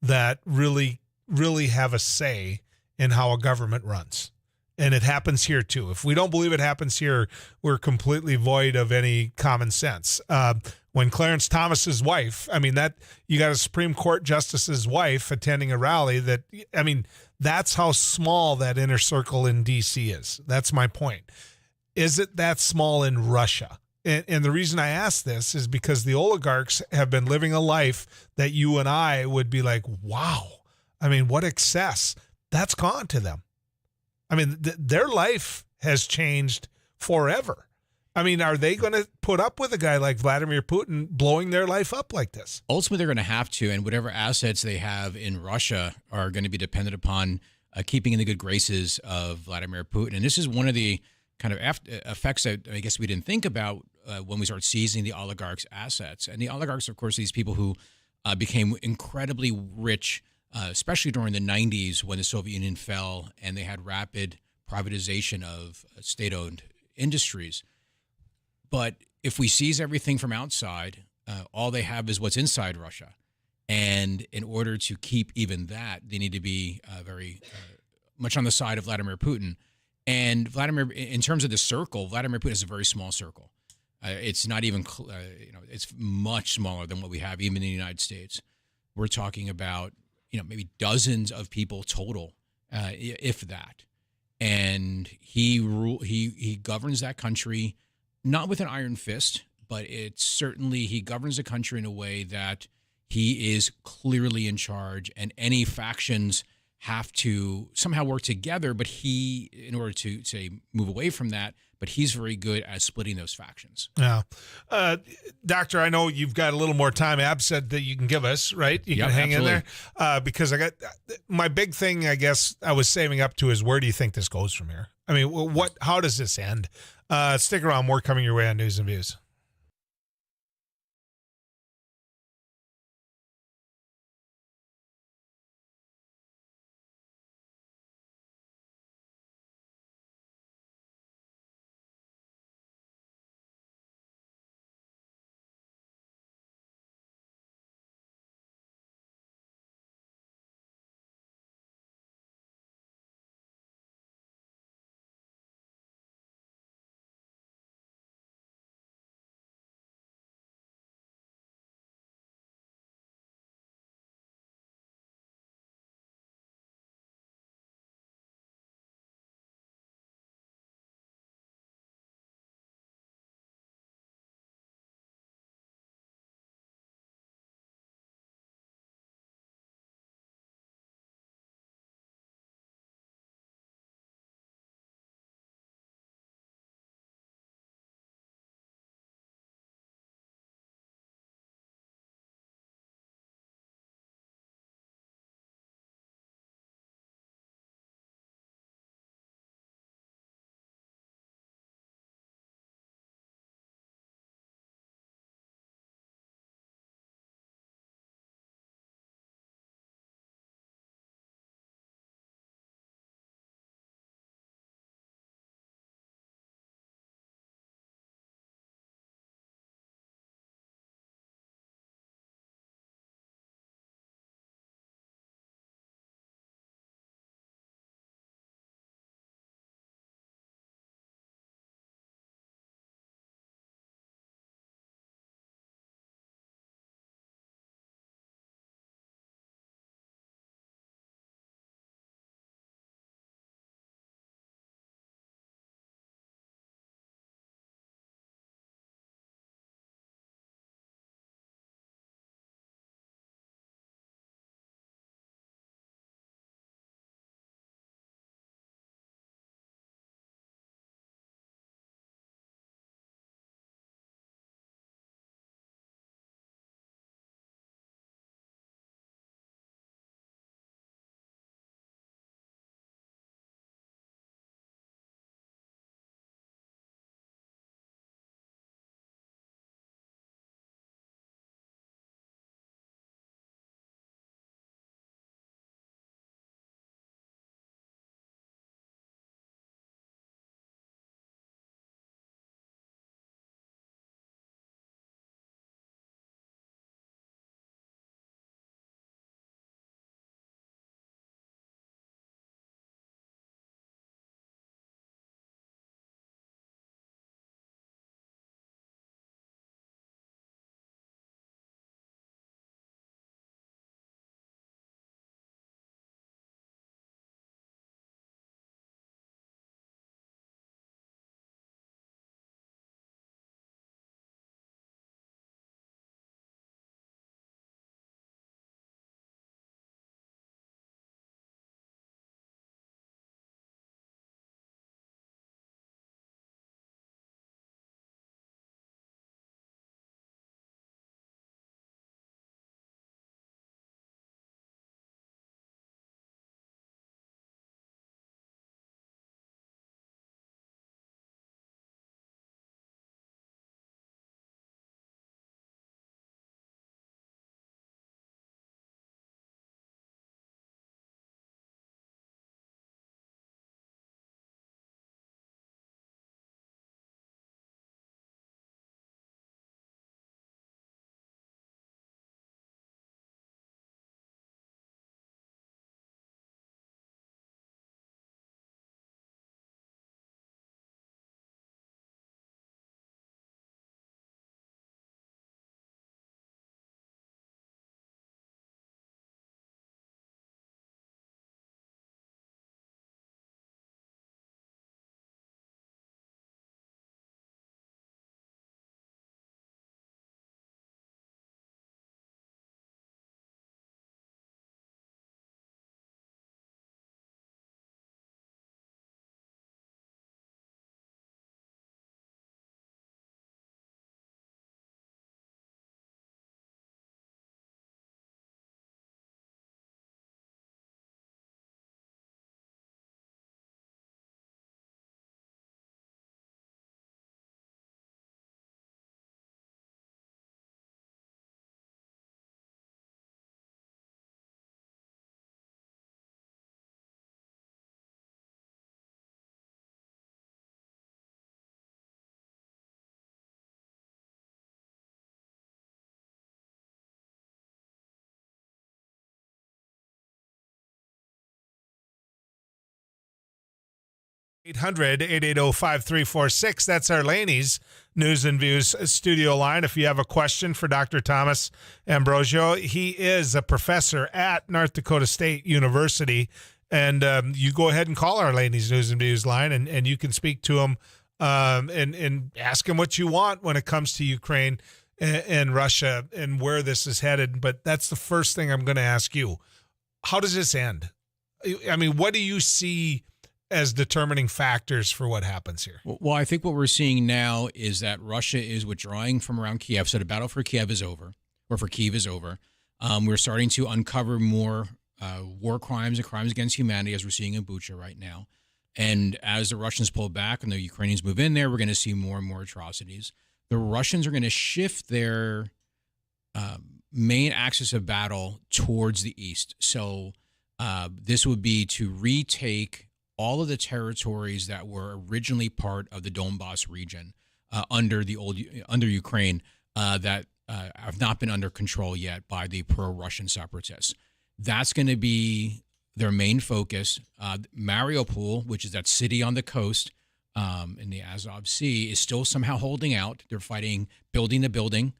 that really, really have a say in how a government runs. And it happens here too. If we don't believe it happens here, we're completely void of any common sense. When Clarence Thomas's wife, you got a Supreme Court justice's wife attending a rally that's how small that inner circle in D.C. is. That's my point. Is it that small in Russia? And the reason I ask this is because the oligarchs have been living a life that you and I would be like, wow, what excess. That's gone to them. Their life has changed forever. Are they going to put up with a guy like Vladimir Putin blowing their life up like this? Ultimately, they're going to have to, and whatever assets they have in Russia are going to be dependent upon keeping in the good graces of Vladimir Putin. And this is one of the kind of effects that I guess we didn't think about when we started seizing the oligarchs' assets. And the oligarchs, of course, these people who became incredibly rich, especially during the 90s when the Soviet Union fell and they had rapid privatization of state-owned industries. But if we seize everything from outside, all they have is what's inside Russia. And in order to keep even that, they need to be very much on the side of Vladimir Putin. And Vladimir, in terms of the circle, Vladimir Putin is a very small circle. It's not even, it's much smaller than what we have even in the United States. We're talking about, maybe dozens of people total, if that. And he governs that country, not with an iron fist, but he governs the country in a way that he is clearly in charge, and any factions have to somehow work together, but in order to, say, move away from that, but he's very good at splitting those factions. Yeah. Doctor, I know you've got a little more time. Ab said that you can give us, right? You can hang absolutely. in there. Because I got my big thing, I guess, I was saving up to is, where do you think this goes from here? How does this end? Stick around. More coming your way on News and Views. 800-880-5346. That's our Laney's News and Views studio line. If you have a question for Dr. Thomas Ambrosio, he is a professor at North Dakota State University. And you go ahead and call our Laney's News and Views line, and you can speak to him and ask him what you want when it comes to Ukraine and Russia and where this is headed. But that's the first thing I'm going to ask you. How does this end? I mean, what do you see as determining factors for what happens here? Well, I think what we're seeing now is that Russia is withdrawing from around Kiev. So the battle for Kiev is over, or for Kiev is over. We're starting to uncover more war crimes and crimes against humanity, as we're seeing in Bucha right now. And as the Russians pull back and the Ukrainians move in there, we're going to see more and more atrocities. The Russians are going to shift their main axis of battle towards the east. So this would be to retake all of the territories that were originally part of the Donbass region under Ukraine that have not been under control yet by the pro-Russian separatists. That's going to be their main focus. Mariupol, which is that city on the coast in the Azov Sea, is still somehow holding out. They're fighting building to building,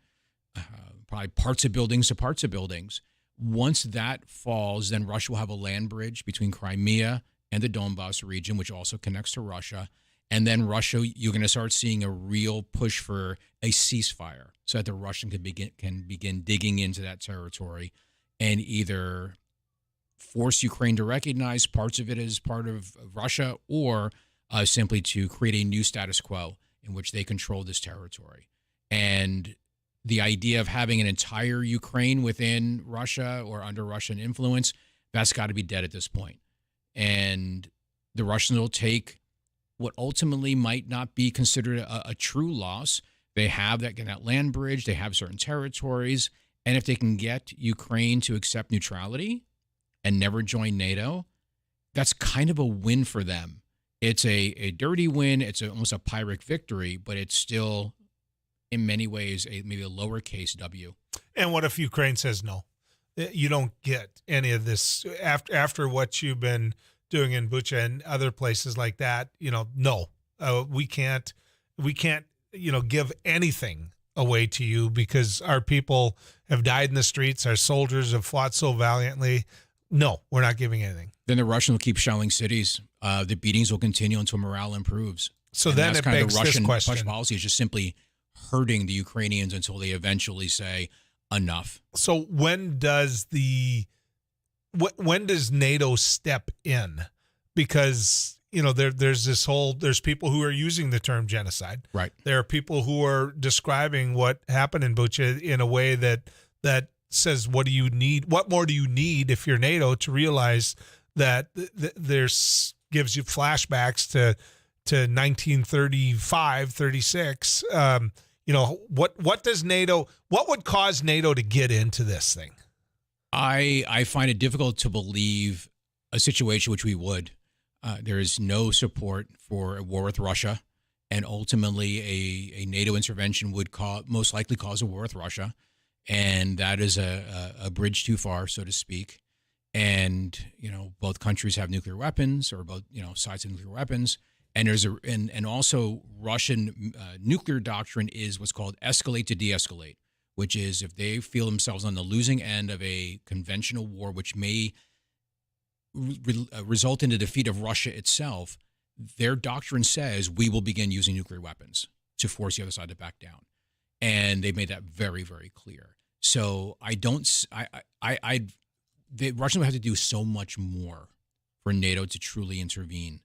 probably parts of buildings to parts of buildings. Once that falls, then Russia will have a land bridge between Crimea and the Donbass region, which also connects to Russia. And then Russia, you're going to start seeing a real push for a ceasefire so that the Russian can begin digging into that territory and either force Ukraine to recognize parts of it as part of Russia, or simply to create a new status quo in which they control this territory. And the idea of having an entire Ukraine within Russia or under Russian influence, that's got to be dead at this point. And the Russians will take what ultimately might not be considered a true loss. They have that land bridge, they have certain territories, and if they can get Ukraine to accept neutrality and never join NATO, that's kind of a win for them. It's a dirty win, it's almost a Pyrrhic victory, but it's still, in many ways, maybe a lowercase W. And what if Ukraine says no? You don't get any of this after what you've been doing in Bucha and other places like that. No, we can't, give anything away to you because our people have died in the streets. Our soldiers have fought so valiantly. No, we're not giving anything. Then the Russians will keep shelling cities. The beatings will continue until morale improves. So then it begs this question. Russian policy is just simply hurting the Ukrainians until they eventually say enough. So when does NATO step in? Because there's people who are using the term genocide. Right. There are people who are describing what happened in Bucha in a way that says, what do you need? What more do you need if you're NATO to realize that there's gives you flashbacks to 1935, 36. What does NATO? What would cause NATO to get into this thing? I find it difficult to believe a situation which we would. There is no support for a war with Russia, and ultimately a NATO intervention would most likely cause a war with Russia, and that is a bridge too far, so to speak. And both countries have nuclear weapons, or both sides have nuclear weapons, and and also Russian nuclear doctrine is what's called escalate to de-escalate, which is if they feel themselves on the losing end of a conventional war, which may result in the defeat of Russia itself, their doctrine says we will begin using nuclear weapons to force the other side to back down. And they've made that very, very clear. So the Russians would have to do so much more for NATO to truly intervene.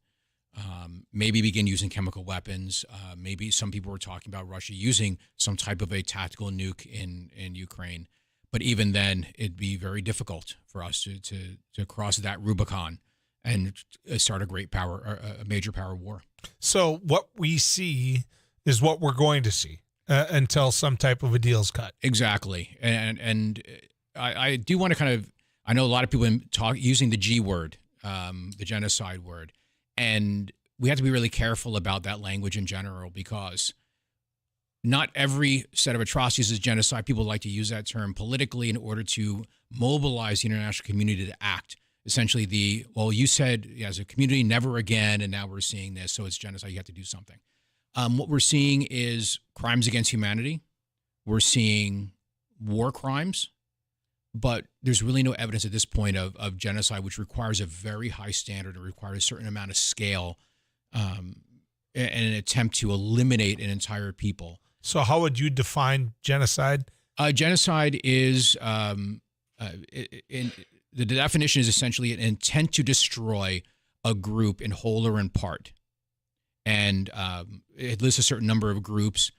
Maybe begin using chemical weapons. Maybe some people were talking about Russia using some type of a tactical nuke in Ukraine. But even then, it'd be very difficult for us to cross that Rubicon and start a major power war. So what we see is what we're going to see until some type of a deal's cut. Exactly. And I do want to I know a lot of people talk using the G word, the genocide word, and we have to be really careful about that language in general, because not every set of atrocities is genocide. People like to use that term politically in order to mobilize the international community to act. essentially you said as a community never again, and now we're seeing this, so it's genocide. You have to do something. What we're seeing is crimes against humanity. We're seeing war crimes, but there's really no evidence at this point of genocide, which requires a very high standard and requires a certain amount of scale and an attempt to eliminate an entire people. So how would you define genocide? Genocide is, the definition is essentially an intent to destroy a group in whole or in part. And it lists a certain number of groups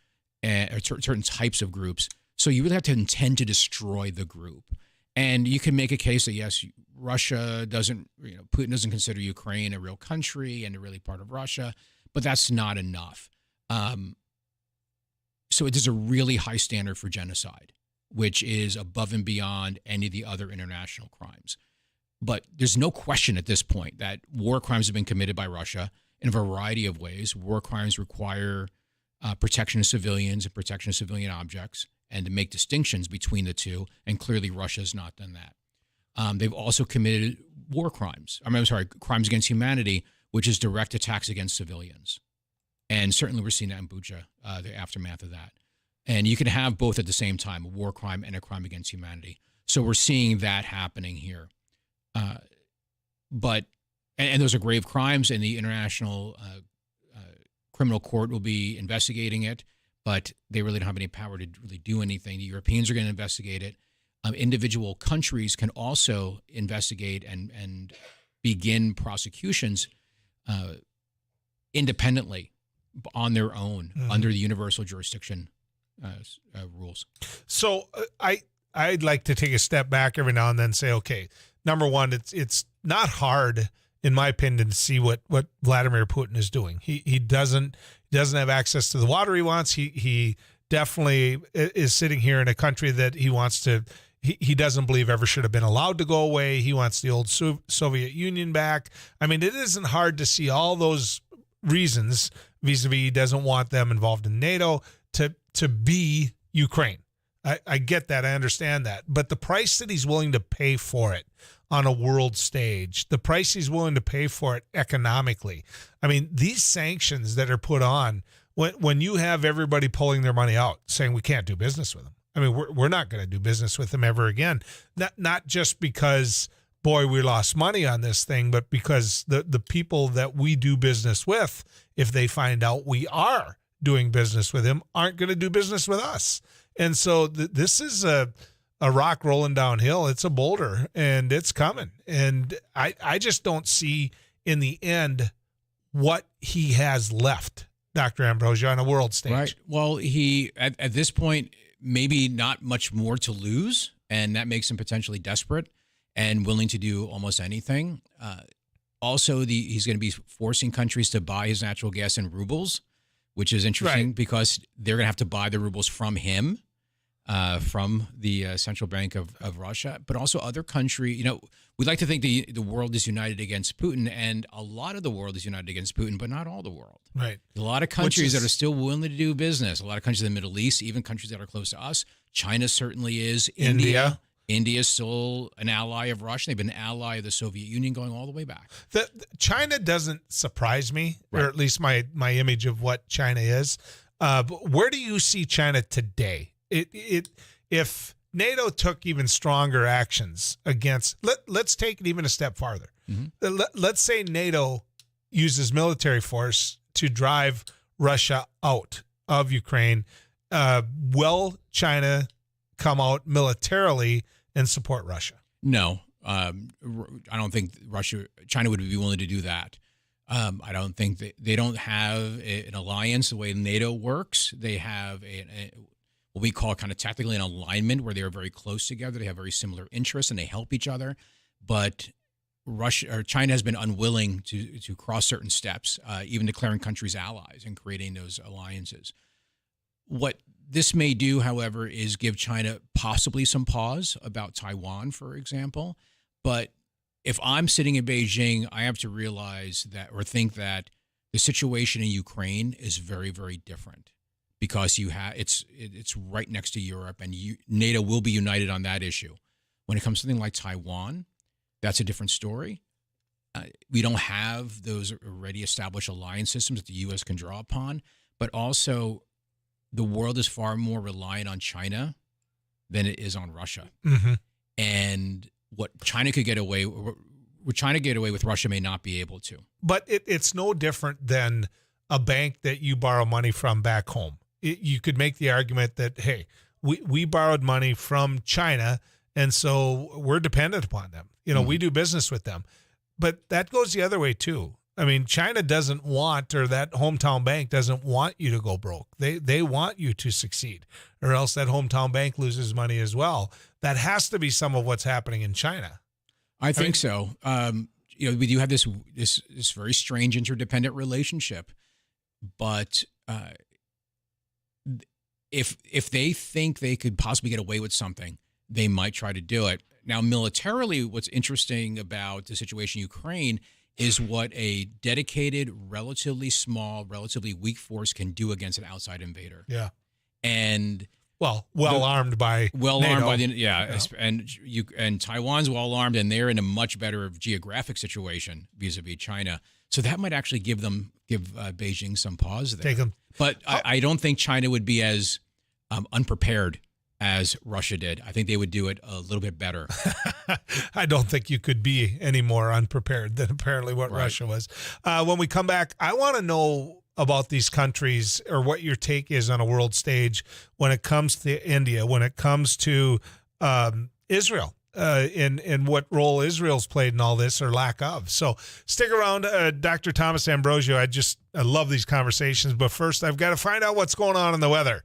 or certain types of groups. So you really have to intend to destroy the group. And you can make a case that, yes, Russia doesn't, Putin doesn't consider Ukraine a real country and a really part of Russia, but that's not enough. So it is a really high standard for genocide, which is above and beyond any of the other international crimes. But there's no question at this point that war crimes have been committed by Russia in a variety of ways. War crimes require protection of civilians and protection of civilian objects, and to make distinctions between the two, and clearly Russia has not done that. They've also committed war crimes. Crimes against humanity, which is direct attacks against civilians. And certainly we're seeing that in Bucha, the aftermath of that. And you can have both at the same time, a war crime and a crime against humanity. So we're seeing that happening here. But those are grave crimes, and the International Criminal Court will be investigating it, but they really don't have any power to really do anything. The Europeans are going to investigate it. Individual countries can also investigate and begin prosecutions independently on their own under the universal jurisdiction rules. So I'd like to take a step back every now and then and say, okay, number one, it's not hard, in my opinion, to see what Vladimir Putin is doing. He doesn't have access to the water he wants. He definitely is sitting here in a country that he wants to. He doesn't believe ever should have been allowed to go away. He wants the old Soviet Union back. I mean, it isn't hard to see all those reasons vis-a-vis he doesn't want them involved in NATO to be Ukraine. I get that. I understand that. But the price that he's willing to pay for it on a world stage, the price he's willing to pay for it economically. I mean, these sanctions that are put on, when you have everybody pulling their money out, saying we can't do business with them. I mean, we're not going to do business with them ever again. Not just because, boy, we lost money on this thing, but because the people that we do business with, if they find out we are doing business with him, aren't going to do business with us. And so this is a rock rolling downhill. It's a boulder, and it's coming. And I just don't see in the end what he has left, Dr. Ambrosio, on a world stage. Right. Well, he at this point, maybe not much more to lose, and that makes him potentially desperate and willing to do almost anything. Also, he's going to be forcing countries to buy his natural gas in rubles, which is interesting because they're going to have to buy the rubles from him, from the central bank of Russia, but also other countries. We'd like to think the world is united against Putin, and a lot of the world is united against Putin, but not all the world. Right. A lot of countries that are still willing to do business. A lot of countries in the Middle East, even countries that are close to us. China certainly is. India is still an ally of Russia. They've been an ally of the Soviet Union going all the way back. China doesn't surprise me, or at least my image of what China is. But where do you see China today? If NATO took even stronger actions against, let's take it even a step farther. Mm-hmm. Let's say NATO uses military force to drive Russia out of Ukraine. Will China come out militarily and support Russia? No, I don't think China would be willing to do that. I don't think they don't have an alliance the way NATO works. They have what we call kind of tactically an alignment where they are very close together. They have very similar interests and they help each other. But China has been unwilling to cross certain steps, even declaring countries allies and creating those alliances. What this may do, however, is give China possibly some pause about Taiwan, for example. But if I'm sitting in Beijing, I have to realize think that the situation in Ukraine is very, very different because it's right next to Europe, and NATO will be united on that issue. When it comes to something like Taiwan, that's a different story. We don't have those already established alliance systems that the U.S. can draw upon, but also the world is far more reliant on China than it is on Russia. Mm-hmm. And what China could get away with, Russia may not be able to. But it's no different than a bank that you borrow money from back home. You could make the argument that, hey, we borrowed money from China, and so we're dependent upon them. We do business with them. But that goes the other way too. I mean, China doesn't want, or that hometown bank doesn't want you to go broke. They want you to succeed, or else that hometown bank loses money as well. That has to be some of what's happening in China. I think so. We do have this very strange interdependent relationship, but if they think they could possibly get away with something, they might try to do it. Now, militarily, what's interesting about the situation in Ukraine is what a dedicated, relatively small, relatively weak force can do against an outside invader. Yeah. And armed by NATO. And Taiwan's well armed, and they're in a much better geographic situation vis-a-vis China. So that might actually give Beijing some pause there. But I don't think China would be as unprepared as Russia did. I think they would do it a little bit better. I don't think you could be any more unprepared than apparently what Russia was. When we come back, I want to know about these countries, or what your take is on a world stage when it comes to India, when it comes to Israel, in what role Israel's played in all this, or lack of. So stick around, Dr. Thomas Ambrosio. I love these conversations, but first I've got to find out what's going on in the weather.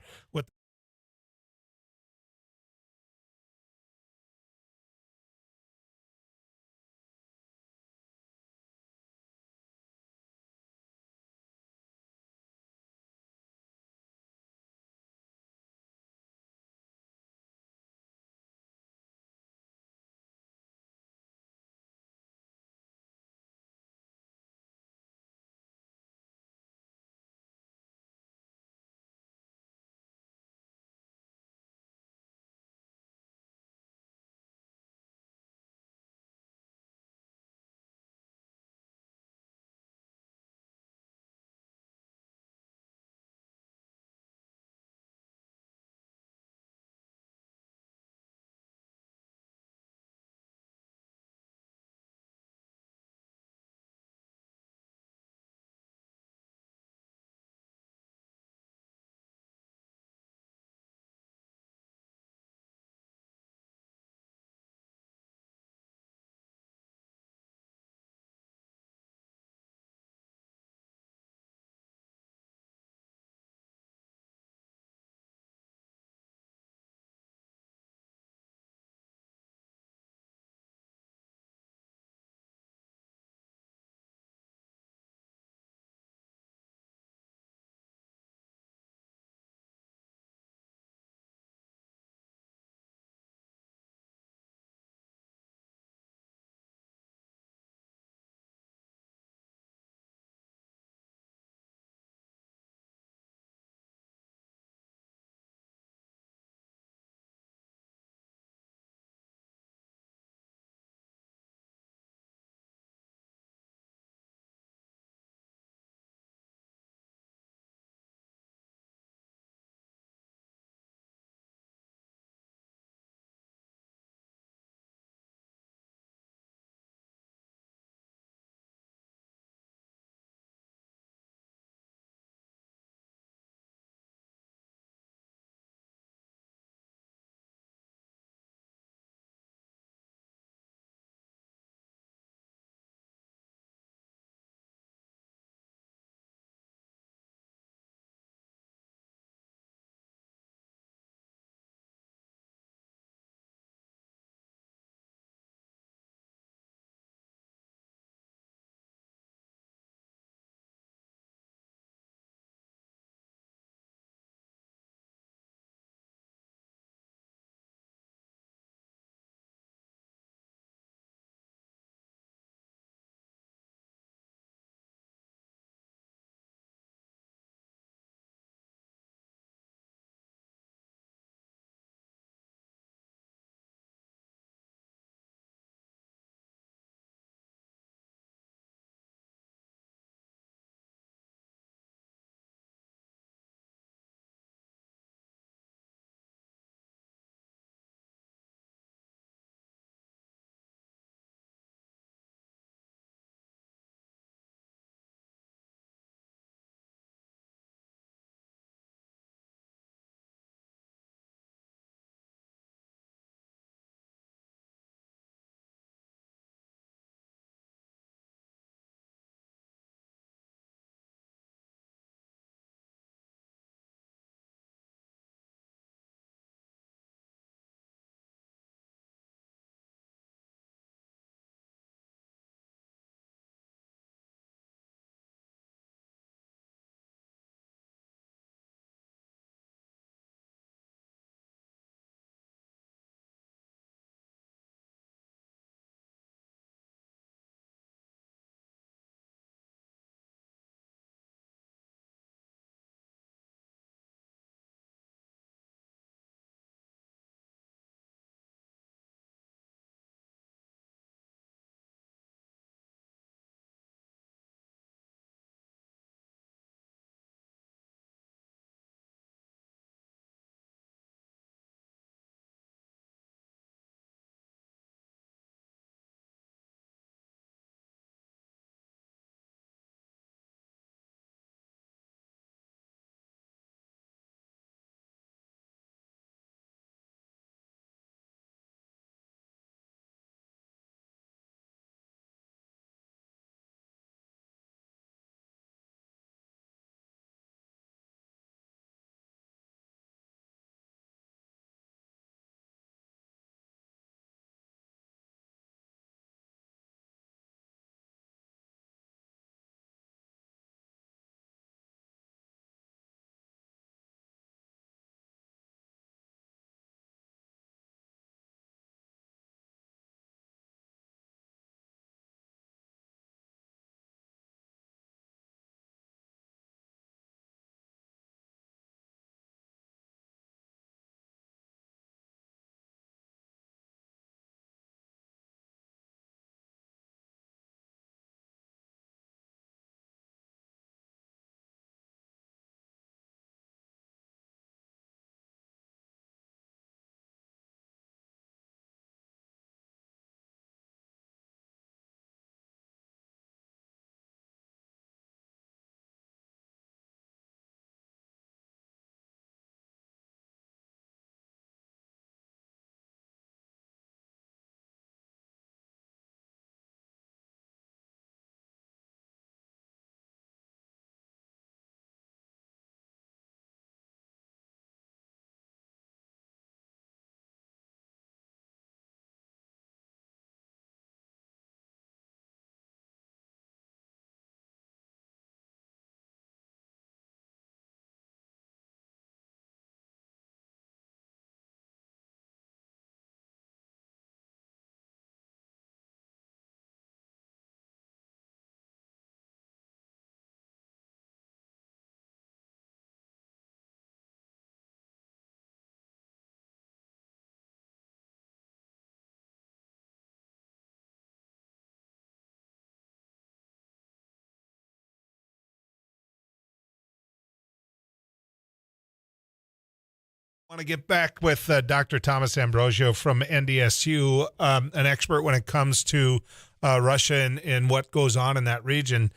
I want to get back with Dr. Thomas Ambrosio from NDSU, an expert when it comes to Russia and what goes on in that region.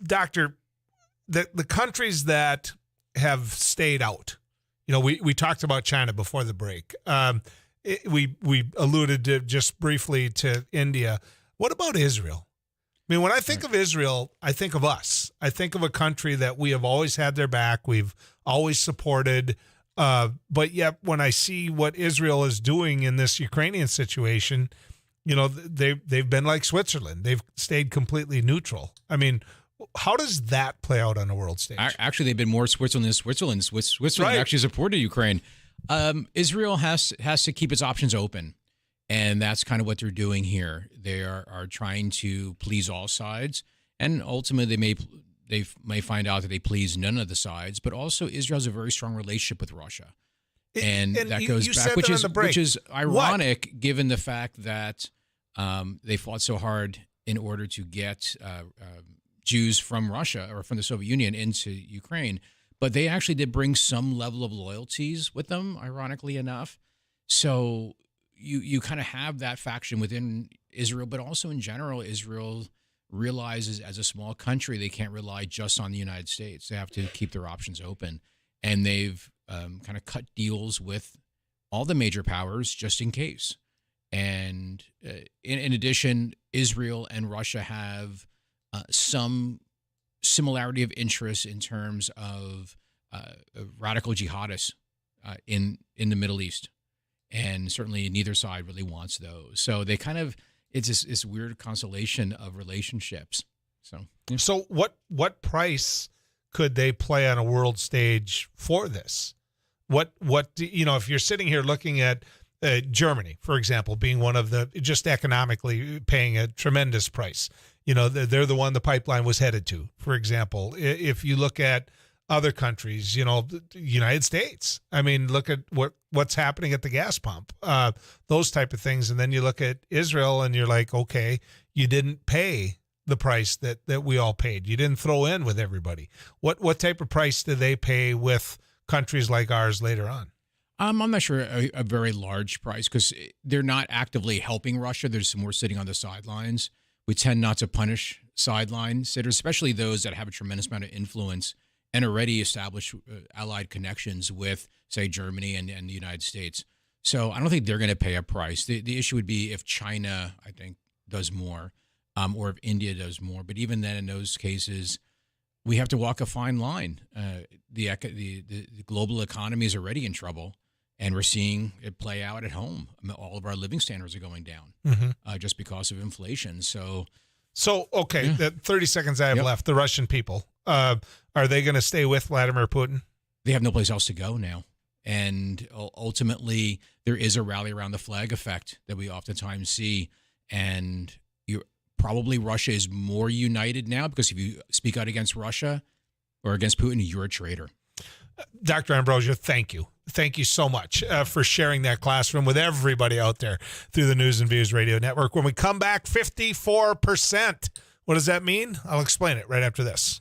Doctor, the countries that have stayed out, we talked about China before the break. We alluded to just briefly to India. What about Israel? I mean, when I think of Israel, I think of us. I think of a country that we have always had their back. We've always supported. But yet, when I see what Israel is doing in this Ukrainian situation, they've been like Switzerland. They've stayed completely neutral. I mean, how does that play out on a world stage? Actually, they've been more Switzerland than Switzerland. Switzerland actually supported Ukraine. Israel has to keep its options open, and that's kind of what they're doing here. They are trying to please all sides, and ultimately they may find out that they please none of the sides. But also, Israel has a very strong relationship with Russia, and that goes back, which is ironic given the fact that they fought so hard in order to get Jews from Russia or from the Soviet Union into Ukraine. But they actually did bring some level of loyalties with them, ironically enough. So you kind of have that faction within Israel, but also in general, Israel realizes as a small country, they can't rely just on the United States. They have to keep their options open. And they've kind of cut deals with all the major powers just in case. And in addition, Israel and Russia have some similarity of interest in terms of radical jihadists in the Middle East, and certainly neither side really wants those. So they kind of it's this weird constellation of relationships. So what price could they play on a world stage for this? What if you're sitting here looking at Germany, for example, being one of the just economically paying a tremendous price. They're the one the pipeline was headed to, for example. If you look at other countries, the United States, I mean, look at what's happening at the gas pump, those type of things. And then you look at Israel and you're like, okay, you didn't pay the price that we all paid. You didn't throw in with everybody. What type of price do they pay with countries like ours later on? I'm not sure a very large price because they're not actively helping Russia. They're just more sitting on the sidelines. We tend not to punish sideline sitters, especially those that have a tremendous amount of influence and already established allied connections with, say, Germany and the United States. So I don't think they're going to pay a price. The issue would be if China, I think, does more, or if India does more. But even then, in those cases, we have to walk a fine line. The global economy is already in trouble. And we're seeing it play out at home. I mean, all of our living standards are going down just because of inflation. So okay, the 30 seconds I have left, the Russian people, are they going to stay with Vladimir Putin? They have no place else to go now. And ultimately, there is a rally around the flag effect that we oftentimes see. And probably Russia is more united now because if you speak out against Russia or against Putin, you're a traitor. Dr. Ambrosio, thank you. Thank you so much for sharing that classroom with everybody out there through the News and Views Radio Network. When we come back, 54%. What does that mean? I'll explain it right after this.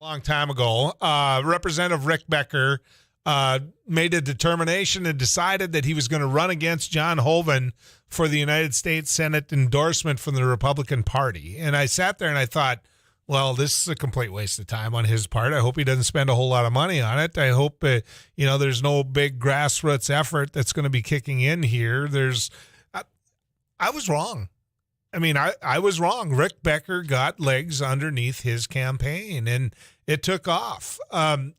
long time ago, Representative Rick Becker made a determination and decided that he was going to run against John Hoeven for the United States Senate endorsement from the Republican Party. And I sat there and I thought, well, this is a complete waste of time on his part. I hope he doesn't spend a whole lot of money on it. I hope, there's no big grassroots effort that's going to be kicking in here. I was wrong. I was wrong. Rick Becker got legs underneath his campaign, and it took off.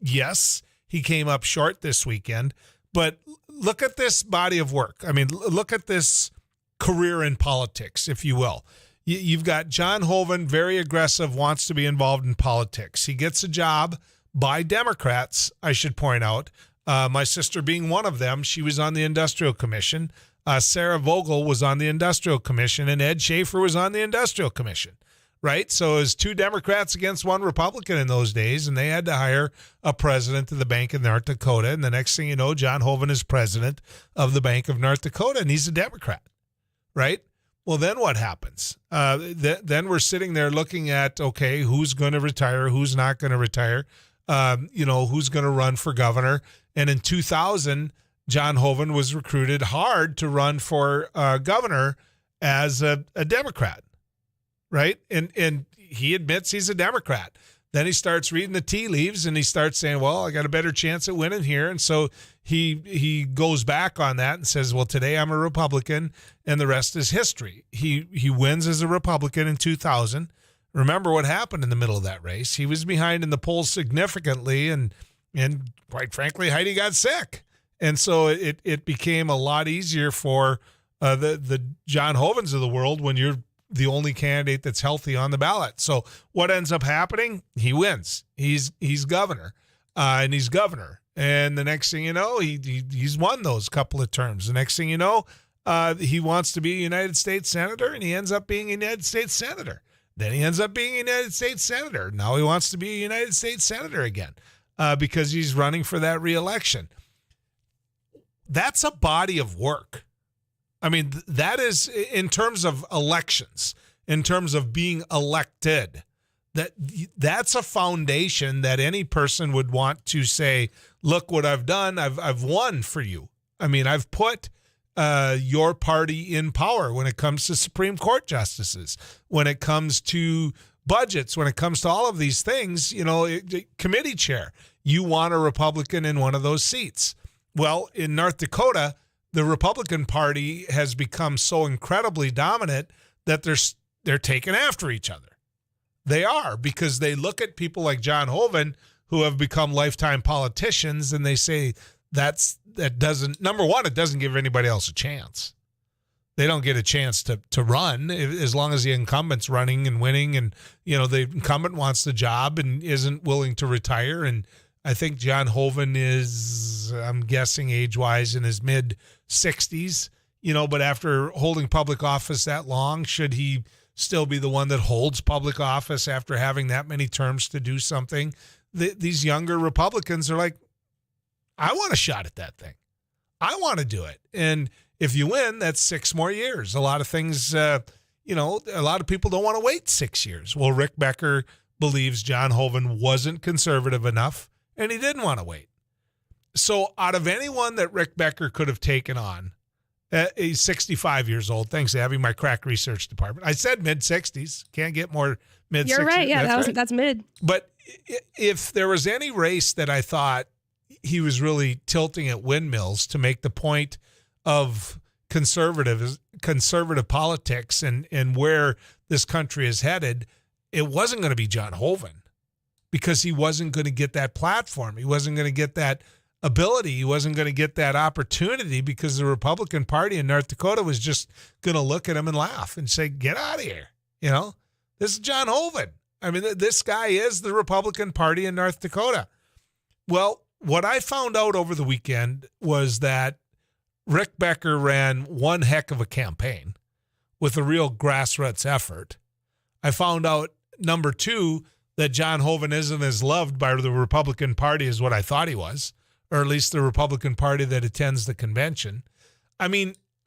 Yes, he came up short this weekend, but look at this body of work. Look at this career in politics, if you will. You've got John Hoeven, very aggressive, wants to be involved in politics. He gets a job by Democrats, I should point out. My sister being one of them, she was on the Industrial Commission. Sarah Vogel was on the Industrial Commission, and Ed Schaefer was on the Industrial Commission, right? So it was 2 Democrats against 1 Republican in those days, and they had to hire a president of the Bank of North Dakota. And the next thing you know, John Hoeven is president of the Bank of North Dakota, and he's a Democrat, right? Well, then what happens? Then we're sitting there looking at, okay, who's going to retire, who's not going to retire, who's going to run for governor. And in 2000, John Hoeven was recruited hard to run for governor as a Democrat, right? And he admits he's a Democrat. Then he starts reading the tea leaves and he starts saying, well, I got a better chance at winning here. And so he goes back on that and says, well, today I'm a Republican and the rest is history. He wins as a Republican in 2000. Remember what happened in the middle of that race. He was behind in the polls significantly, and quite frankly, Heidi got sick. And so it became a lot easier for the John Hovens of the world when you're the only candidate that's healthy on the ballot. So what ends up happening? He wins. He's governor, and he's governor. And the next thing you know, he's won those couple of terms. The next thing you know, he wants to be a United States Senator, and he ends up being a United States Senator. Then he ends up being a United States Senator. Now he wants to be a United States Senator again because he's running for that reelection. That's a body of work. That is, in terms of elections, in terms of being elected, that's a foundation that any person would want to say, look what I've done. I've won for you. I've put your party in power when it comes to Supreme Court justices, when it comes to budgets, when it comes to all of these things, committee chair, you want a Republican in one of those seats. Well, in North Dakota, the Republican Party has become so incredibly dominant that they're taking after each other. They are, because they look at people like John Hoeven who have become lifetime politicians, and they say that doesn't, number one, it doesn't give anybody else a chance. They don't get a chance to run as long as the incumbent's running and winning, and the incumbent wants the job and isn't willing to retire. And I think John Hoeven is, I'm guessing age-wise, in his mid-60s, but after holding public office that long, should he still be the one that holds public office after having that many terms to do something? These younger Republicans are like, I want a shot at that thing. I want to do it. And if you win, that's 6 more years. A lot of things, a lot of people don't want to wait 6 years. Well, Rick Becker believes John Hoeven wasn't conservative enough, and he didn't want to wait. So out of anyone that Rick Becker could have taken on, he's 65 years old. Thanks, Abby, my crack research department. I said mid-60s. Can't get more mid-60s. You're right. Yeah, right. That's mid. But if there was any race that I thought he was really tilting at windmills to make the point of conservative politics and where this country is headed, it wasn't going to be John Hoeven, because he wasn't going to get that platform. He wasn't going to get that ability. He wasn't going to get that opportunity, because the Republican Party in North Dakota was just going to look at him and laugh and say, get out of here. This is John Hoeven. This guy is the Republican Party in North Dakota. Well, what I found out over the weekend was that Rick Becker ran one heck of a campaign with a real grassroots effort. I found out, number 2, that John Hoeven isn't as loved by the Republican Party as what I thought he was, or at least the Republican Party that attends the convention.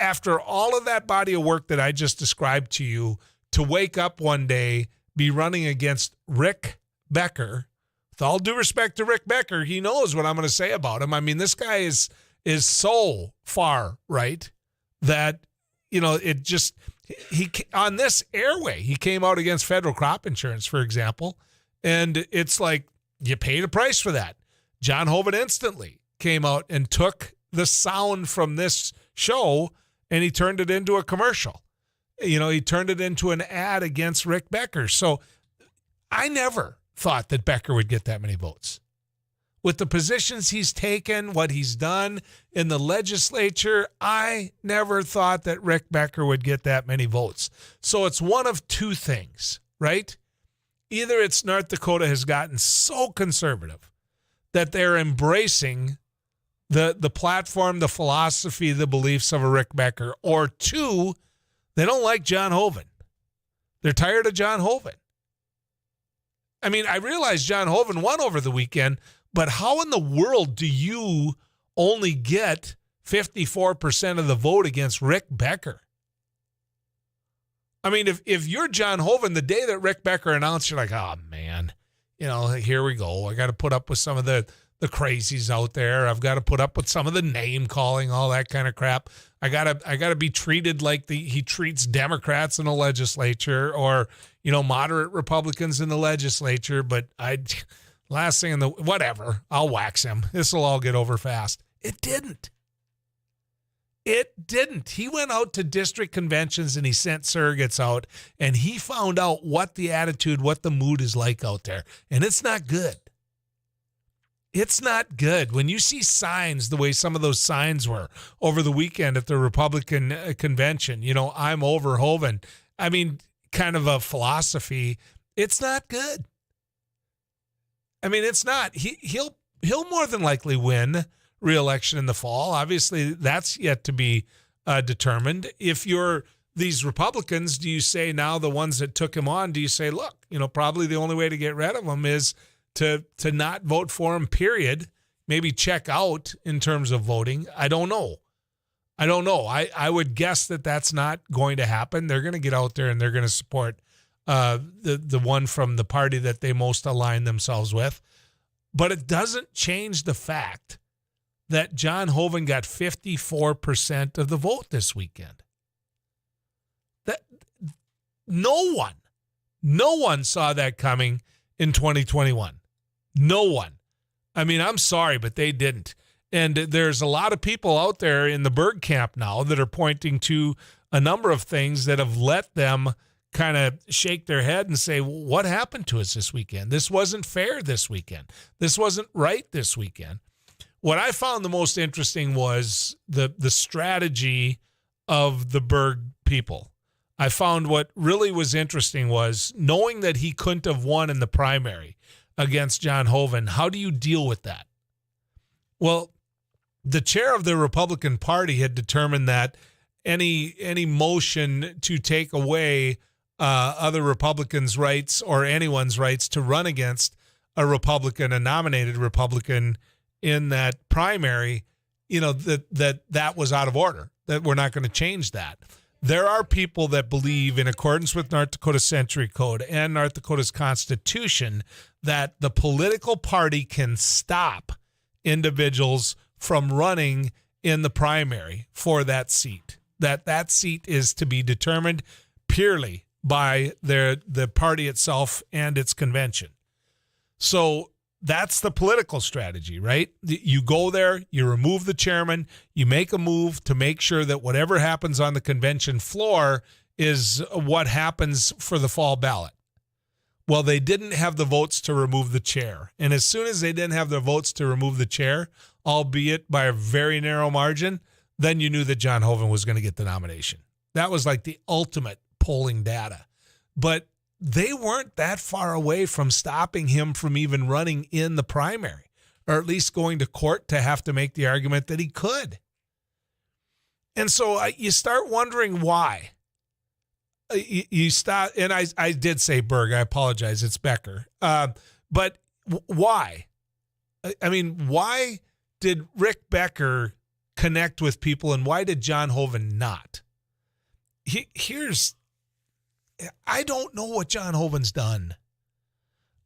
After all of that body of work that I just described to you, to wake up one day, be running against Rick Becker, with all due respect to Rick Becker, he knows what I'm going to say about him. I mean, this guy is so far right that, it just, he on this airway, he came out against federal crop insurance, for example, and it's like, you pay the price for that. John Hoeven instantly came out and took the sound from this show and he turned it into a commercial. He turned it into an ad against Rick Becker. So I never thought that Becker would get that many votes. With the positions he's taken, what he's done in the legislature, I never thought that Rick Becker would get that many votes. So it's one of two things, right? Either it's North Dakota has gotten so conservative that they're embracing the platform, the philosophy, the beliefs of a Rick Becker, or two, they don't like John Hoeven. They're tired of John Hoeven. I mean, I realize John Hoeven won over the weekend, but how in the world do you only get 54% of the vote against Rick Becker? I mean, if you're John Hoeven, the day that Rick Becker announced, you're like, oh, man, here we go. I got to put up with some of the crazies out there. I've got to put up with some of the name calling, all that kind of crap. I gotta be treated like he treats Democrats in the legislature or, moderate Republicans in the legislature. But last thing whatever, I'll wax him. This will all get over fast. It didn't. It didn't. He went out to district conventions and he sent surrogates out and he found out what the attitude, what the mood is like out there. And it's not good. It's not good. When you see signs the way some of those signs were over the weekend at the Republican convention, I'm over Hoeven. I mean, kind of a philosophy. It's not good. I mean, it's not. He'll more than likely win re-election in the fall. Obviously, that's yet to be determined. If you're these Republicans, do you say now the ones that took him on, do you say, look, probably the only way to get rid of him is to not vote for him, period. Maybe check out in terms of voting. I don't know. I would guess that that's not going to happen. They're going to get out there and they're going to support the one from the party that they most align themselves with. But it doesn't change the fact that John Hoeven got 54% of the vote this weekend. That no one saw that coming in 2021. No one. I mean, I'm sorry, but they didn't. And there's a lot of people out there in the Berg camp now that are pointing to a number of things that have let them kind of shake their head and say, what happened to us this weekend? This wasn't fair this weekend. This wasn't right this weekend. What I found the most interesting was the strategy of the Berg people. I found what really was interesting was knowing that he couldn't have won in the primary against John Hoeven. How do you deal with that? Well, the chair of the Republican Party had determined that any motion to take away other Republicans' rights or anyone's rights to run against a Republican, a nominated Republican in that primary, that was out of order, that we're not going to change that. There are people that believe, in accordance with North Dakota Century Code and North Dakota's Constitution, that the political party can stop individuals from running in the primary for that seat. That seat is to be determined purely by the party itself and its convention. So that's the political strategy, right? You go there, you remove the chairman, you make a move to make sure that whatever happens on the convention floor is what happens for the fall ballot. Well, they didn't have the votes to remove the chair. And as soon as they didn't have the votes to remove the chair, albeit by a very narrow margin, then you knew that John Hoeven was going to get the nomination. That was like the ultimate polling data. But they weren't that far away from stopping him from even running in the primary, or at least going to court to have to make the argument that he could. And so you start wondering why. You start, and I did say Berg, I apologize, it's Becker. But why? I mean, why did Rick Becker connect with people and why did John Hoeven not? I don't know what John Hoeven's done.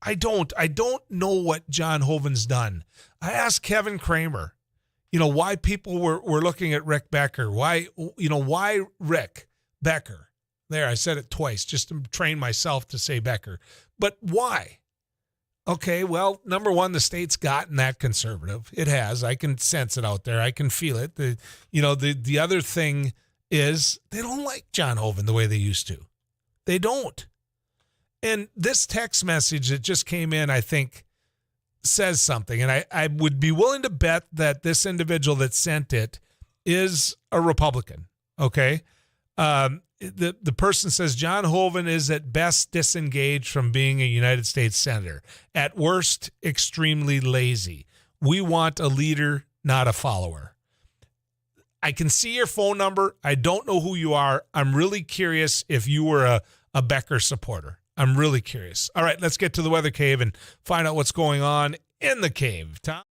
I don't know what John Hoven's done. I asked Kevin Kramer, why people were looking at Rick Becker. Why Rick Becker? There, I said it twice just to train myself to say Becker. But why? Okay, well, number one, the state's gotten that conservative. It has. I can sense it out there. I can feel it. The other thing is they don't like John Hoven the way they used to. They don't. And this text message that just came in, I think, says something. And I would be willing to bet that this individual that sent it is a Republican, okay? The person says, John Hoven is at best disengaged from being a United States Senator. At worst, extremely lazy. We want a leader, not a follower. I can see your phone number. I don't know who you are. I'm really curious if you were a Becker supporter. I'm really curious. All right, let's get to the weather cave and find out what's going on in the cave. Tom?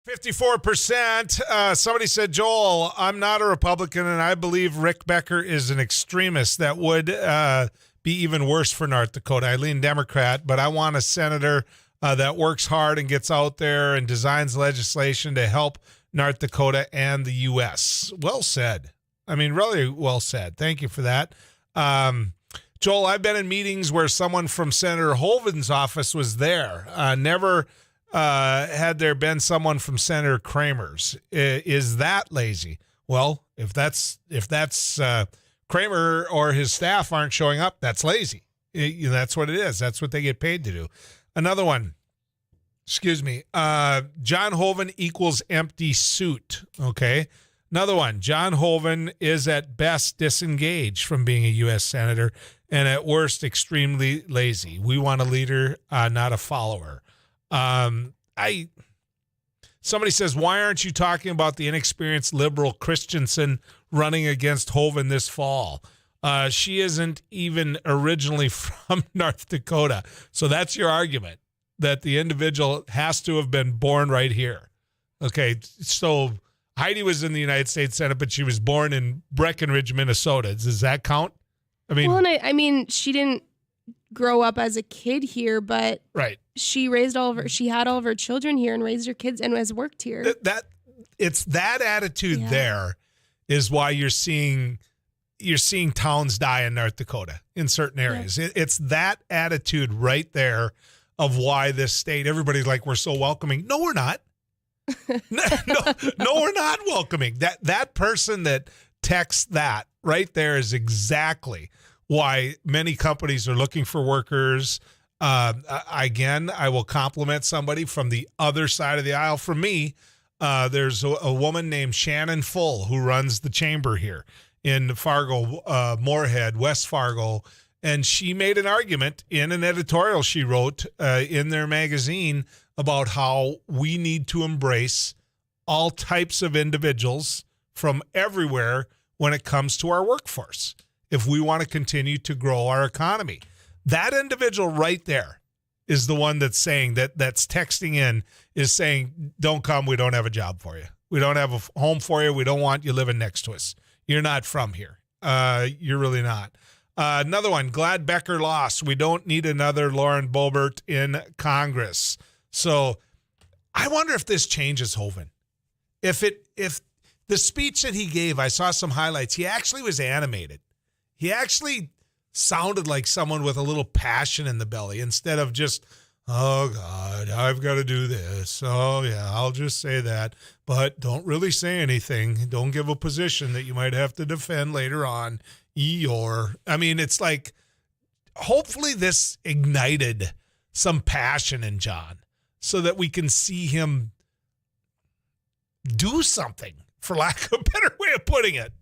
54%. Somebody said, Joel, I'm not a Republican, and I believe Rick Becker is an extremist. That would be even worse for North Dakota. I lean Democrat, but I want a senator that works hard and gets out there and designs legislation to help North Dakota and the U.S. Well said. I mean, really well said. Thank you for that. Joel, I've been in meetings where someone from Senator Hoeven's office was there. Never had there been someone from Senator Kramer's. Is that lazy? Well, if that's Kramer or his staff aren't showing up, that's lazy. That's what it is. That's what they get paid to do. Another one. Excuse me. John Hoeven equals empty suit. Okay. Another one. John Hoeven is at best disengaged from being a U.S. Senator and at worst extremely lazy. We want a leader, not a follower. Somebody says, why aren't you talking about the inexperienced liberal Christensen running against Hoeven this fall? She isn't even originally from North Dakota. So that's your argument, that the individual has to have been born right here. Okay, so Heidi was in the United States Senate, but she was born in Breckenridge, Minnesota. Does that count? I mean, well, and I mean, she didn't grow up as a kid here, but right. She had all of her children here and raised her kids and has worked here. It's that attitude there is why you're seeing towns die in North Dakota in certain areas. Yeah. It's that attitude right there of why this state, everybody's like, we're so welcoming. No, we're not. No, we're not welcoming. That person that texts that right there is exactly why many companies are looking for workers. Again, I will compliment somebody from the other side of the aisle from me. There's a woman named Shannon Full who runs the chamber here in Fargo-Moorhead, West Fargo, and she made an argument in an editorial she wrote in their magazine about how we need to embrace all types of individuals from everywhere when it comes to our workforce if we want to continue to grow our economy. That individual right there is the one that's saying that's texting in, is saying, don't come, we don't have a job for you. We don't have a home for you. We don't want you living next to us. You're not from here. You're really not. Another one, glad Becker lost. We don't need another Lauren Boebert in Congress. So I wonder if this changes Hoeven. If the speech that he gave, I saw some highlights, he actually was animated. He actually sounded like someone with a little passion in the belly instead of just, oh, God, I've got to do this. Oh, yeah, I'll just say that. But don't really say anything. Don't give a position that you might have to defend later on. I mean, it's like, hopefully this ignited some passion in John so that we can see him do something, for lack of a better way of putting it.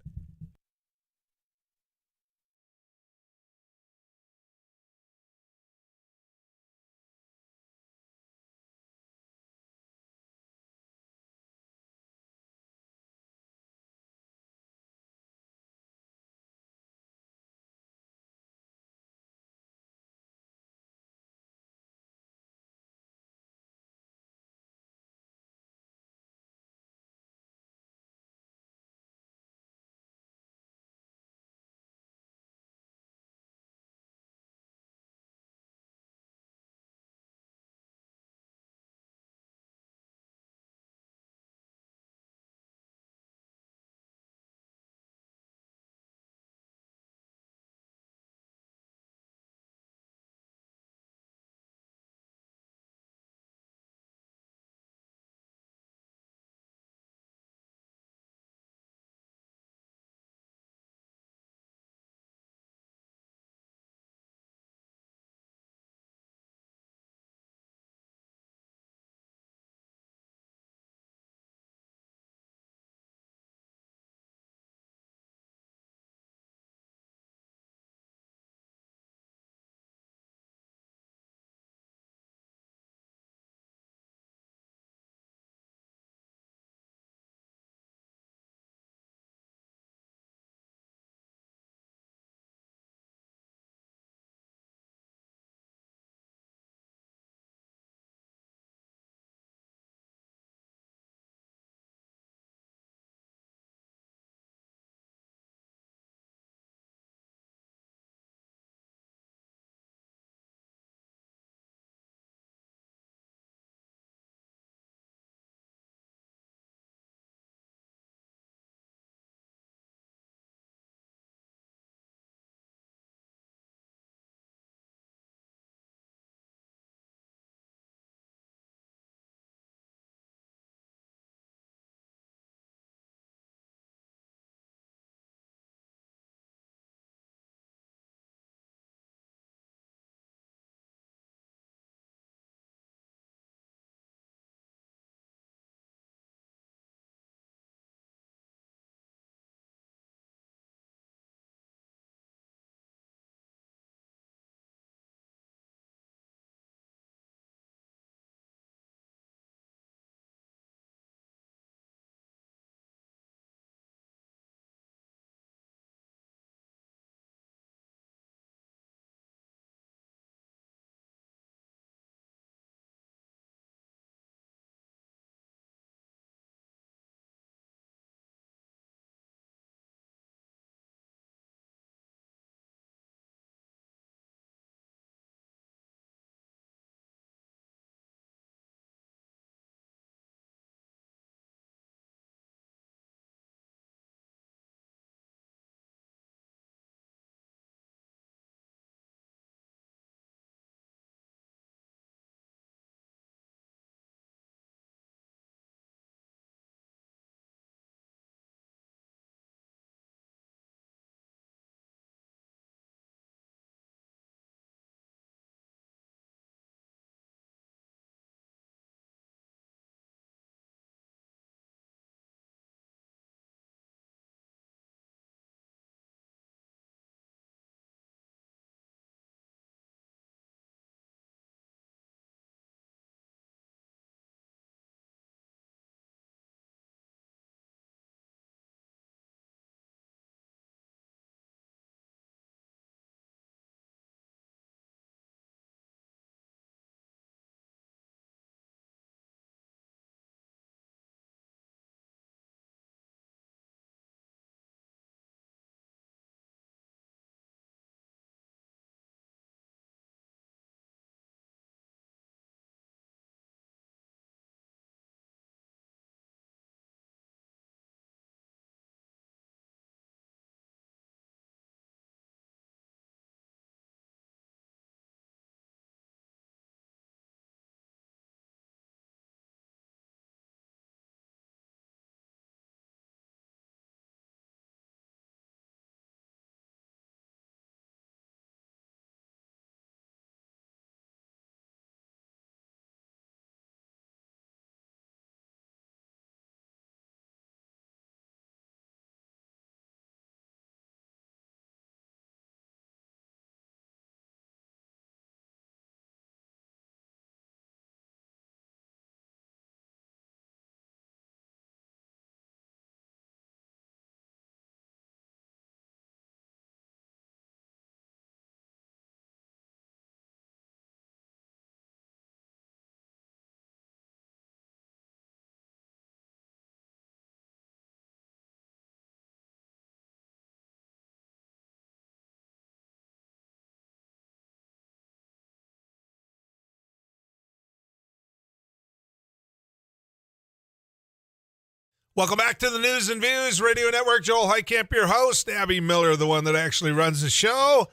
Welcome back to the News and Views Radio Network. Joel Heitkamp, your host. Abby Miller, the one that actually runs the show.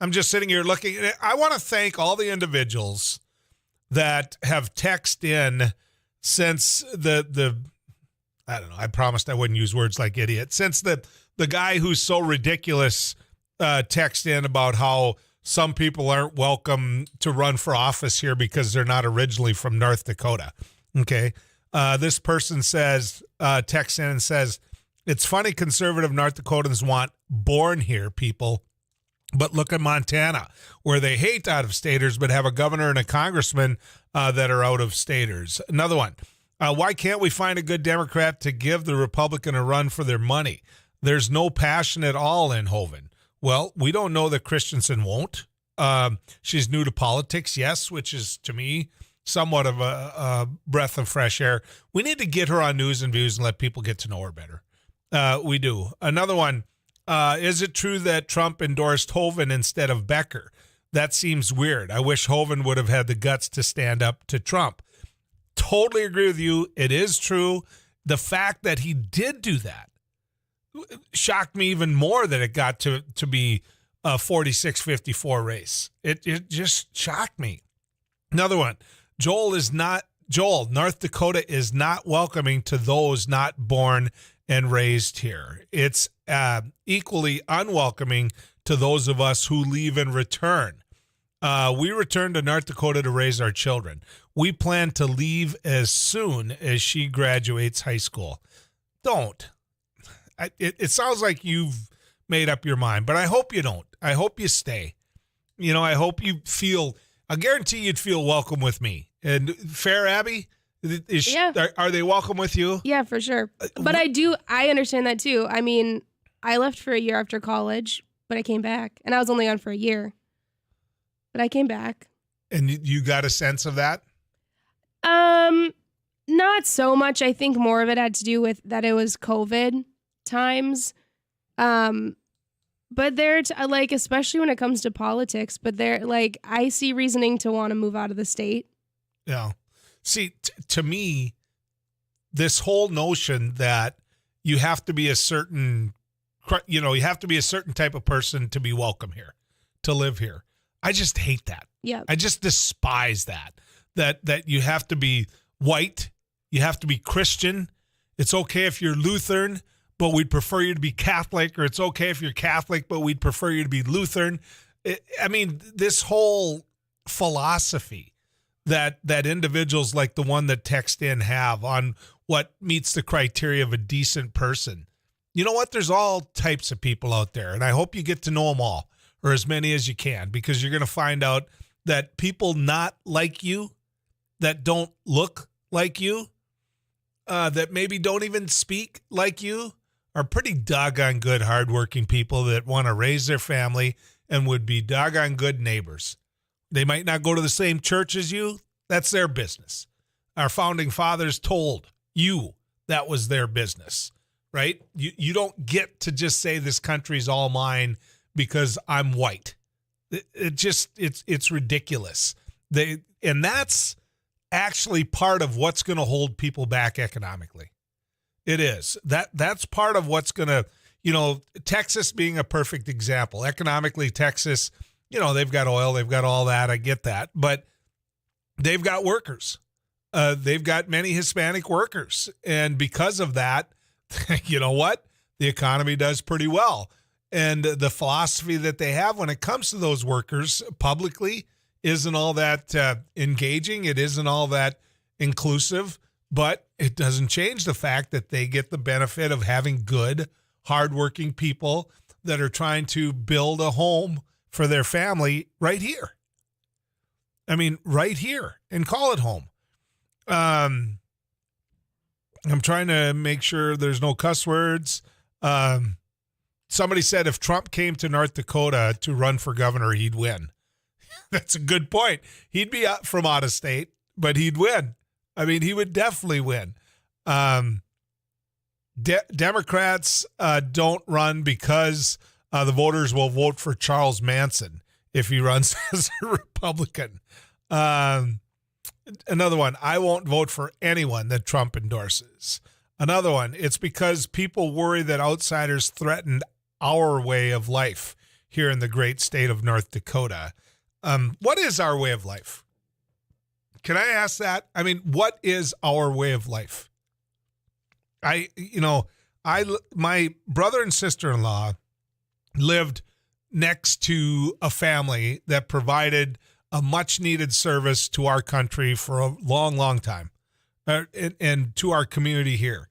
I'm just sitting here looking. I want to thank all the individuals that have texted in since the I don't know, I promised I wouldn't use words like idiot. Since the guy who's so ridiculous texted in about how some people aren't welcome to run for office here because they're not originally from North Dakota. Okay. This person says, texts in and says, it's funny conservative North Dakotans want born here people, but look at Montana, where they hate out-of-staters but have a governor and a congressman that are out-of-staters. Another one, why can't we find a good Democrat to give the Republican a run for their money? There's no passion at all in Hoven. Well, we don't know that Christensen won't. She's new to politics, yes, which is, to me, somewhat of a breath of fresh air. We need to get her on News and Views and let people get to know her better. We do. Another one, is it true that Trump endorsed Hoven instead of Becker? That seems weird. I wish Hoven would have had the guts to stand up to Trump. Totally agree with you. It is true. The fact that he did do that shocked me even more that it got to be a 46-54 race. It just shocked me. Another one. North Dakota is not welcoming to those not born and raised here. It's equally unwelcoming to those of us who leave and return. We return to North Dakota to raise our children. We plan to leave as soon as she graduates high school. Don't. It sounds like you've made up your mind, but I hope you don't. I hope you stay. I hope you feel, I guarantee you'd feel welcome with me. And fair, Abby? Yeah. Are they welcome with you? Yeah, for sure. But I understand that too. I mean, I left for a year after college, but I came back. And I was only on for a year. But I came back. And you got a sense of that? Not so much. I think more of it had to do with that it was COVID times. But they're like, especially when it comes to politics, but they're like, I see reasoning to want to move out of the state. Yeah. See, to me, this whole notion that you have to be a certain type of person to be welcome here, to live here. I just hate that. Yeah. I just despise that you have to be white. You have to be Christian. It's okay if you're Lutheran, but we'd prefer you to be Catholic, or it's okay if you're Catholic, but we'd prefer you to be Lutheran. This whole philosophy that individuals like the one that text in have on what meets the criteria of a decent person. You know what? There's all types of people out there, and I hope you get to know them all, or as many as you can, because you're going to find out that people not like you, that don't look like you, that maybe don't even speak like you, are pretty doggone good, hardworking people that want to raise their family and would be doggone good neighbors. They might not go to the same church as you. That's their business. Our founding fathers told you that was their business, right? You don't get to just say this country's all mine because I'm white. It's ridiculous. And that's actually part of what's going to hold people back economically. It is. That's part of what's going to, Texas being a perfect example. Economically, Texas, they've got oil, they've got all that. I get that. But they've got workers. They've got many Hispanic workers. And because of that, you know what? The economy does pretty well. And the philosophy that they have when it comes to those workers publicly isn't all that engaging. It isn't all that inclusive. But it doesn't change the fact that they get the benefit of having good, hardworking people that are trying to build a home for their family right here. Right here, and call it home. I'm trying to make sure there's no cuss words. Somebody said if Trump came to North Dakota to run for governor, he'd win. That's a good point. He'd be from out of state, but he'd win. He would definitely win. Democrats don't run because the voters will vote for Charles Manson if he runs as a Republican. Another one, I won't vote for anyone that Trump endorses. Another one, it's because people worry that outsiders threatened our way of life here in the great state of North Dakota. What is our way of life? Can I ask that? I mean, what is our way of life? My brother and sister-in-law lived next to a family that provided a much-needed service to our country for a long, long time, and to our community here.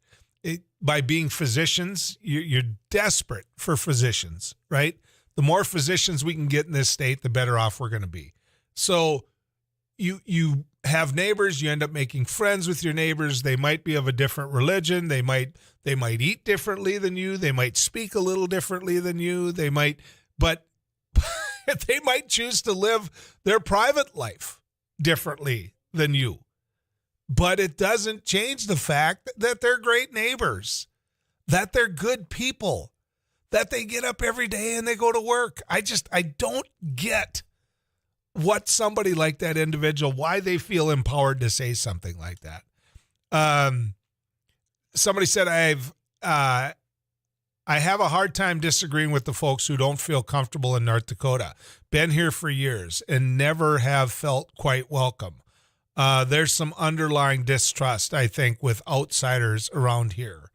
By being physicians, you're desperate for physicians, right? The more physicians we can get in this state, the better off we're going to be. So you have neighbors, you end up making friends with your neighbors. They might be of a different religion. They might eat differently than you. They might speak a little differently than you. But they might choose to live their private life differently than you. But it doesn't change the fact that they're great neighbors, that they're good people, that they get up every day and they go to work. I don't get what somebody like that individual, why they feel empowered to say something like that. Somebody said, I have a hard time disagreeing with the folks who don't feel comfortable in North Dakota. Been here for years and never have felt quite welcome. There's some underlying distrust, I think, with outsiders around here.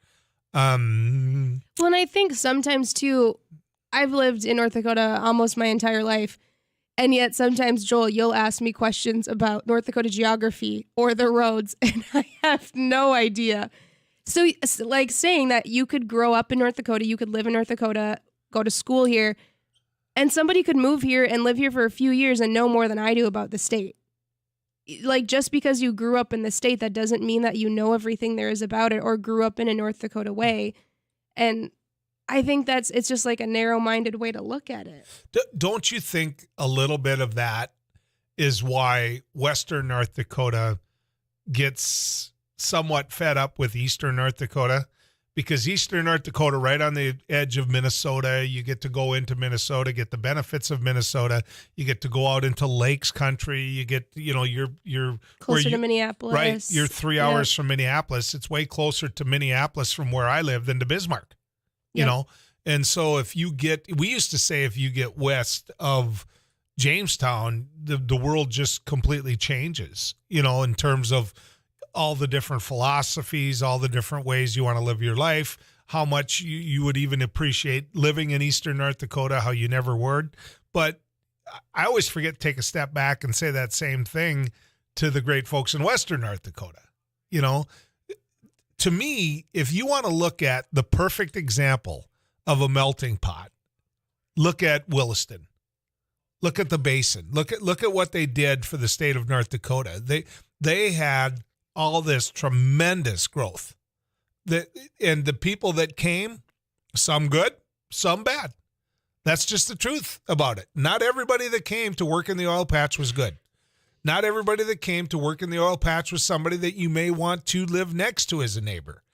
Well, and I think sometimes, too, I've lived in North Dakota almost my entire life, and yet sometimes, Joel, you'll ask me questions about North Dakota geography or the roads, and I have no idea. So, like saying that you could grow up in North Dakota, you could live in North Dakota, go to school here, and somebody could move here and live here for a few years and know more than I do about the state. Like, just because you grew up in the state, that doesn't mean that you know everything there is about it or grew up in a North Dakota way. And I think it's just like a narrow-minded way to look at it. Don't you think a little bit of that is why Western North Dakota gets somewhat fed up with Eastern North Dakota? Because Eastern North Dakota, right on the edge of Minnesota, you get to go into Minnesota, get the benefits of Minnesota. You get to go out into Lakes country. You get, you're closer to Minneapolis. Right. You're 3 hours from Minneapolis. It's way closer to Minneapolis from where I live than to Bismarck, you know? And so we used to say if you get west of Jamestown, the world just completely changes, in terms of all the different philosophies, all the different ways you want to live your life, how much you would even appreciate living in Eastern North Dakota, how you never would. But I always forget to take a step back and say that same thing to the great folks in Western North Dakota. To me, if you want to look at the perfect example of a melting pot, look at Williston. Look at the basin. Look at what they did for the state of North Dakota. They had all this tremendous growth. And the people that came, some good, some bad. That's just the truth about it. Not everybody that came to work in the oil patch was good. Not everybody that came to work in the oil patch was somebody that you may want to live next to as a neighbor.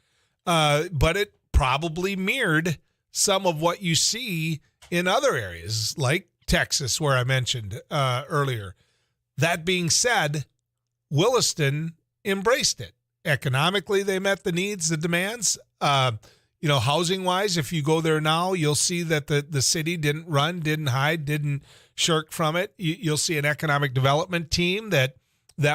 But it probably mirrored some of what you see in other areas, like Texas, where I mentioned earlier. That being said, Williston embraced it. Economically, they met the needs, the demands. Housing-wise, if you go there now, you'll see that the city didn't run, didn't hide, didn't shirk from it. You'll see an economic development team that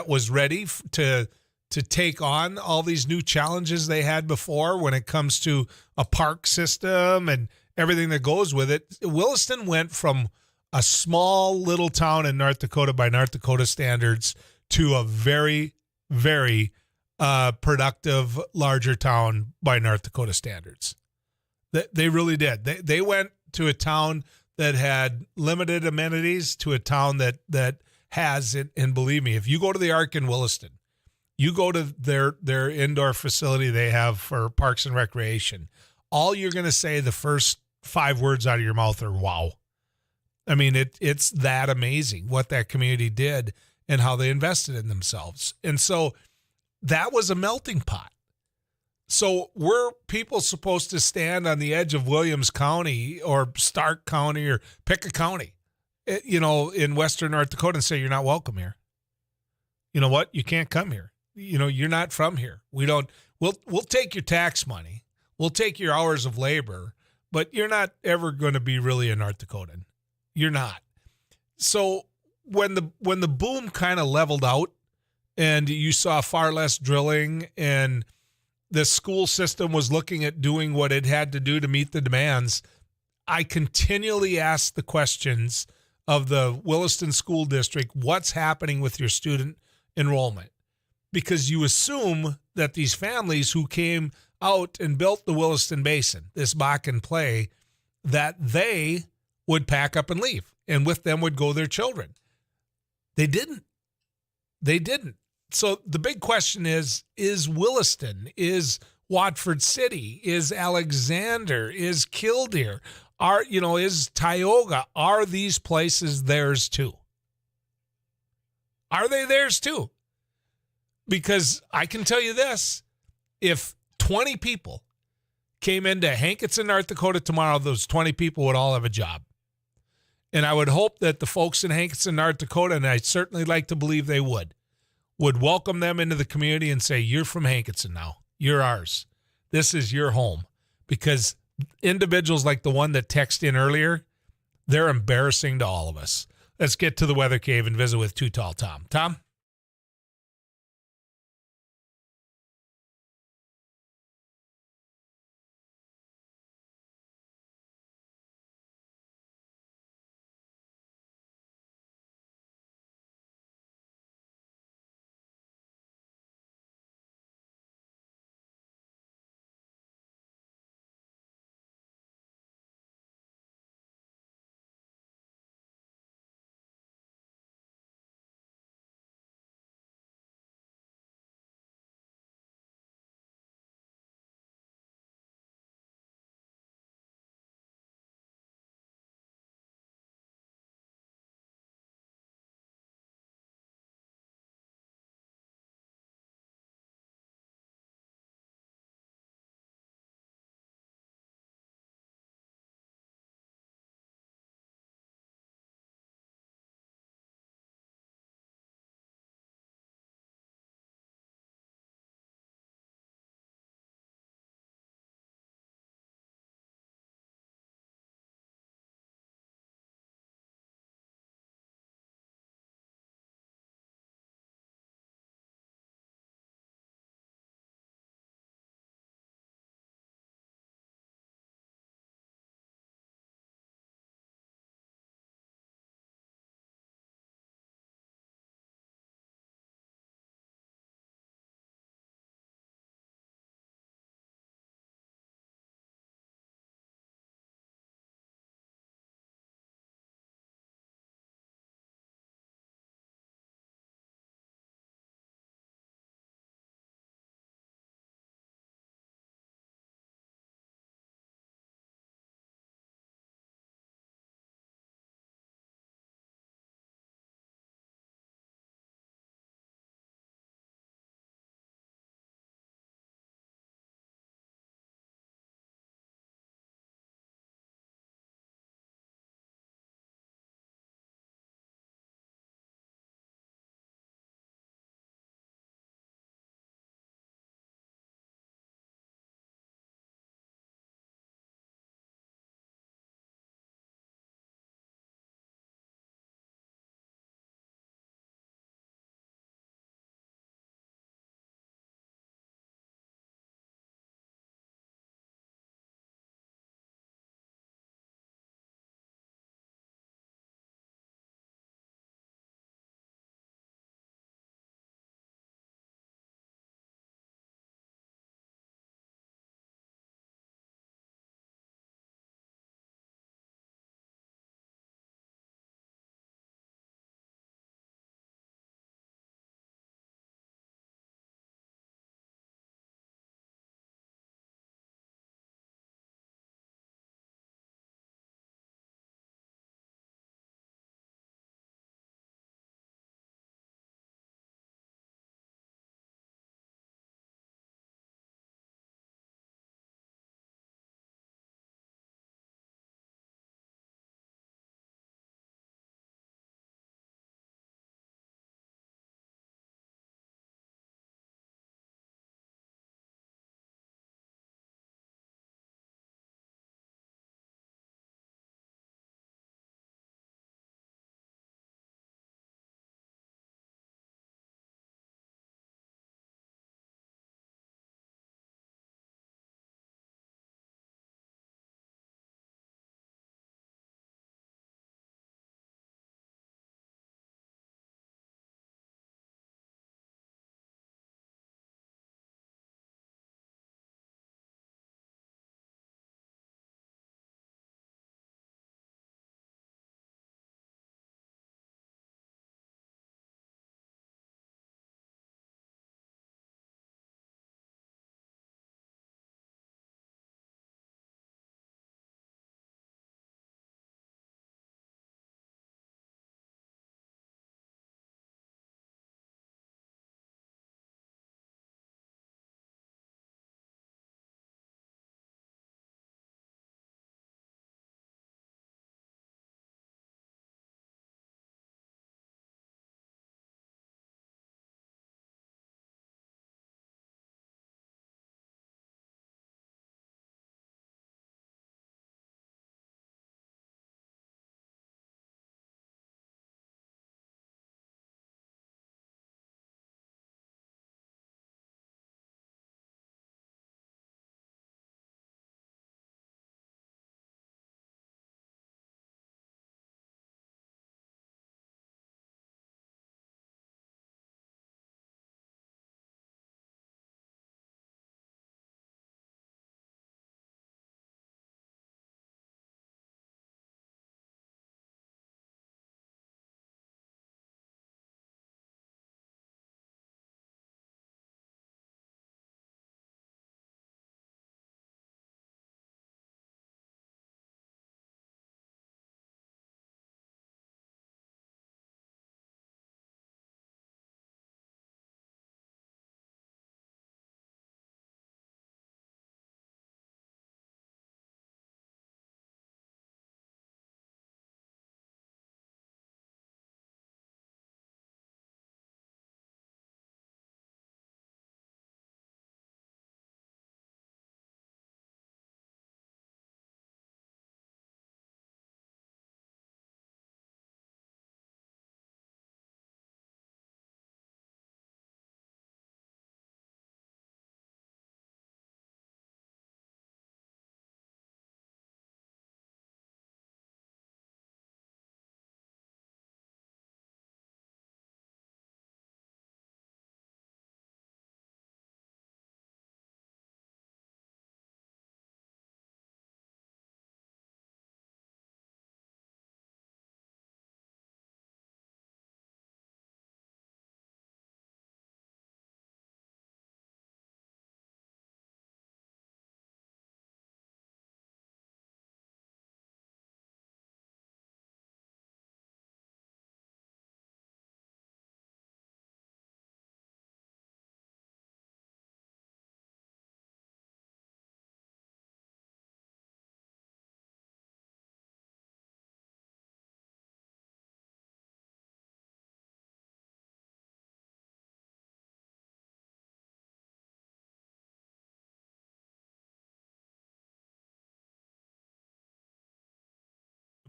was ready to take on all these new challenges they had before when it comes to a park system and everything that goes with it. Williston went from a small little town in North Dakota by North Dakota standards to a very, very productive, larger town by North Dakota standards. They really did. They went to a town that had limited amenities to a town that has it. And believe me, if you go to the Ark in Williston, you go to their indoor facility they have for parks and recreation, all you're going to say the first 5 words out of your mouth are wow. I mean, it's that amazing what that community did and how they invested in themselves. And so that was a melting pot. So were people supposed to stand on the edge of Williams County or Stark County or pick a county, in Western North Dakota and say, you're not welcome here? You know what? You can't come here. You're not from here. We don't We'll take your tax money. We'll take your hours of labor, but you're not ever going to be really a North Dakotan. You're not. So when the boom kind of leveled out and you saw far less drilling and the school system was looking at doing what it had to do to meet the demands, I continually ask the questions of the Williston School District, what's happening with your student enrollment? Because you assume that these families who came out and built the Williston Basin, this Bakken play, that they would pack up and leave, and with them would go their children. They didn't. So the big question is Williston, is Watford City, is Alexander, is Killdeer, is Tioga, are these places theirs too? Are they theirs too? Because I can tell you this, if 20 people came into Hankinson, North Dakota tomorrow, those 20 people would all have a job. And I would hope that the folks in Hankinson, North Dakota, and I'd certainly like to believe they would welcome them into the community and say, you're from Hankinson now. You're ours. This is your home. Because individuals like the one that texted in earlier, they're embarrassing to all of us. Let's get to the Weather Cave and visit with Too Tall Tom. Tom?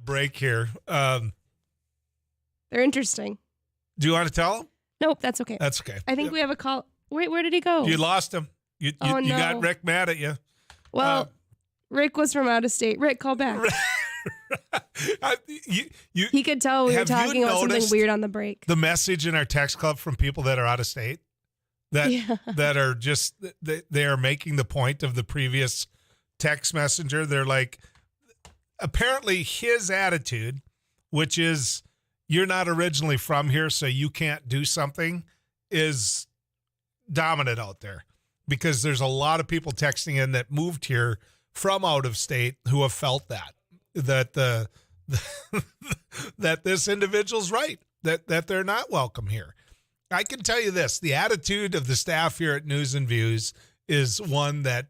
break here. They're interesting. Do you want to tell them? Nope, that's okay. That's okay. I think we have a call. Wait, where did he go? You lost him. You no. got Rick mad at you. Well, Rick was from out of state. Rick, call back. He could tell we were talking about something weird on the break. The message in our text club from people that are out of state that are just they are making the point of the previous text messenger. They're like, apparently his attitude, which is you're not originally from here, so you can't do something, is dominant out there, because there's a lot of people texting in that moved here from out of state who have felt that that this individual's right, that they're not welcome here. I can tell you this, the attitude of the staff here at News and Views is one that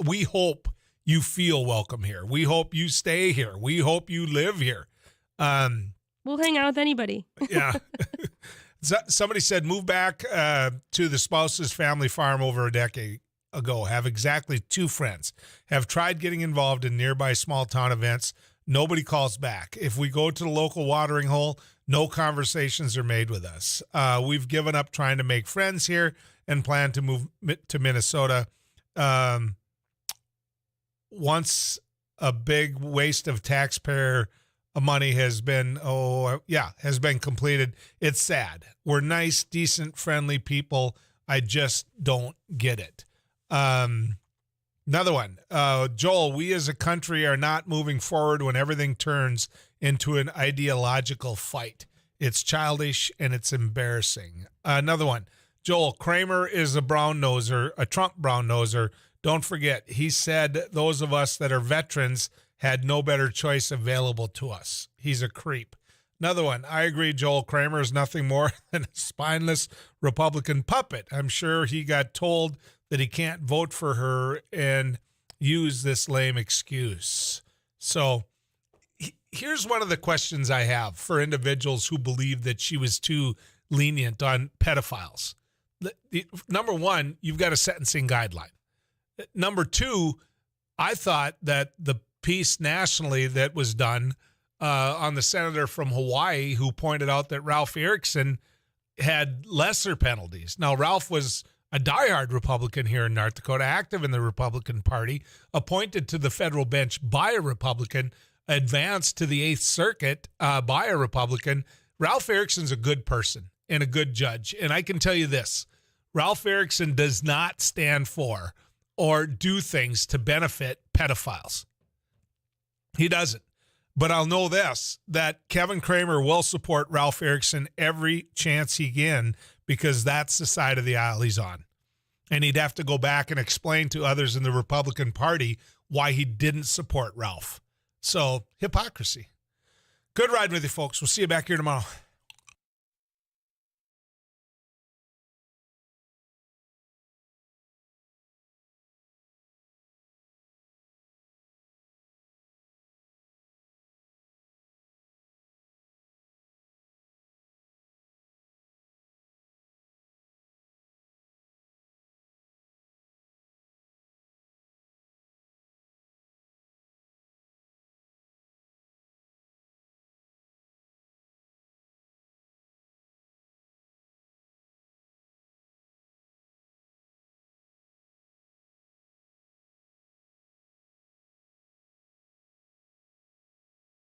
we hope you feel welcome here. We hope you stay here. We hope you live here. We'll hang out with anybody. Yeah. Somebody said move back to the spouse's family farm over a decade ago. Have exactly 2 friends. Have tried getting involved in nearby small town events. Nobody calls back. If we go to the local watering hole, no conversations are made with us. We've given up trying to make friends here and plan to move to Minnesota. Once a big waste of taxpayer money has been completed. It's sad. We're nice, decent, friendly people. I just don't get it. Another one, Joel, we as a country are not moving forward when everything turns into an ideological fight. It's childish and it's embarrassing. Another one, Joel, Kramer is a brown-noser, a Trump brown-noser. Don't forget, he said those of us that are veterans had no better choice available to us. He's a creep. Another one, I agree, Joel, Kramer is nothing more than a spineless Republican puppet. I'm sure he got told that he can't vote for her and use this lame excuse. So here's one of the questions I have for individuals who believe that she was too lenient on pedophiles. Number one, you've got a sentencing guideline. Number two, I thought that the piece nationally that was done on the senator from Hawaii who pointed out that Ralph Erickson had lesser penalties. Now, Ralph was a diehard Republican here in North Dakota, active in the Republican Party, appointed to the federal bench by a Republican, advanced to the 8th Circuit by a Republican. Ralph Erickson's a good person and a good judge. And I can tell you this, Ralph Erickson does not stand for or do things to benefit pedophiles. He doesn't. But I'll know this, that Kevin Kramer will support Ralph Erickson every chance he can, because that's the side of the aisle he's on. And he'd have to go back and explain to others in the Republican Party why he didn't support Ralph. So, hypocrisy. Good riding with you, folks. We'll see you back here tomorrow.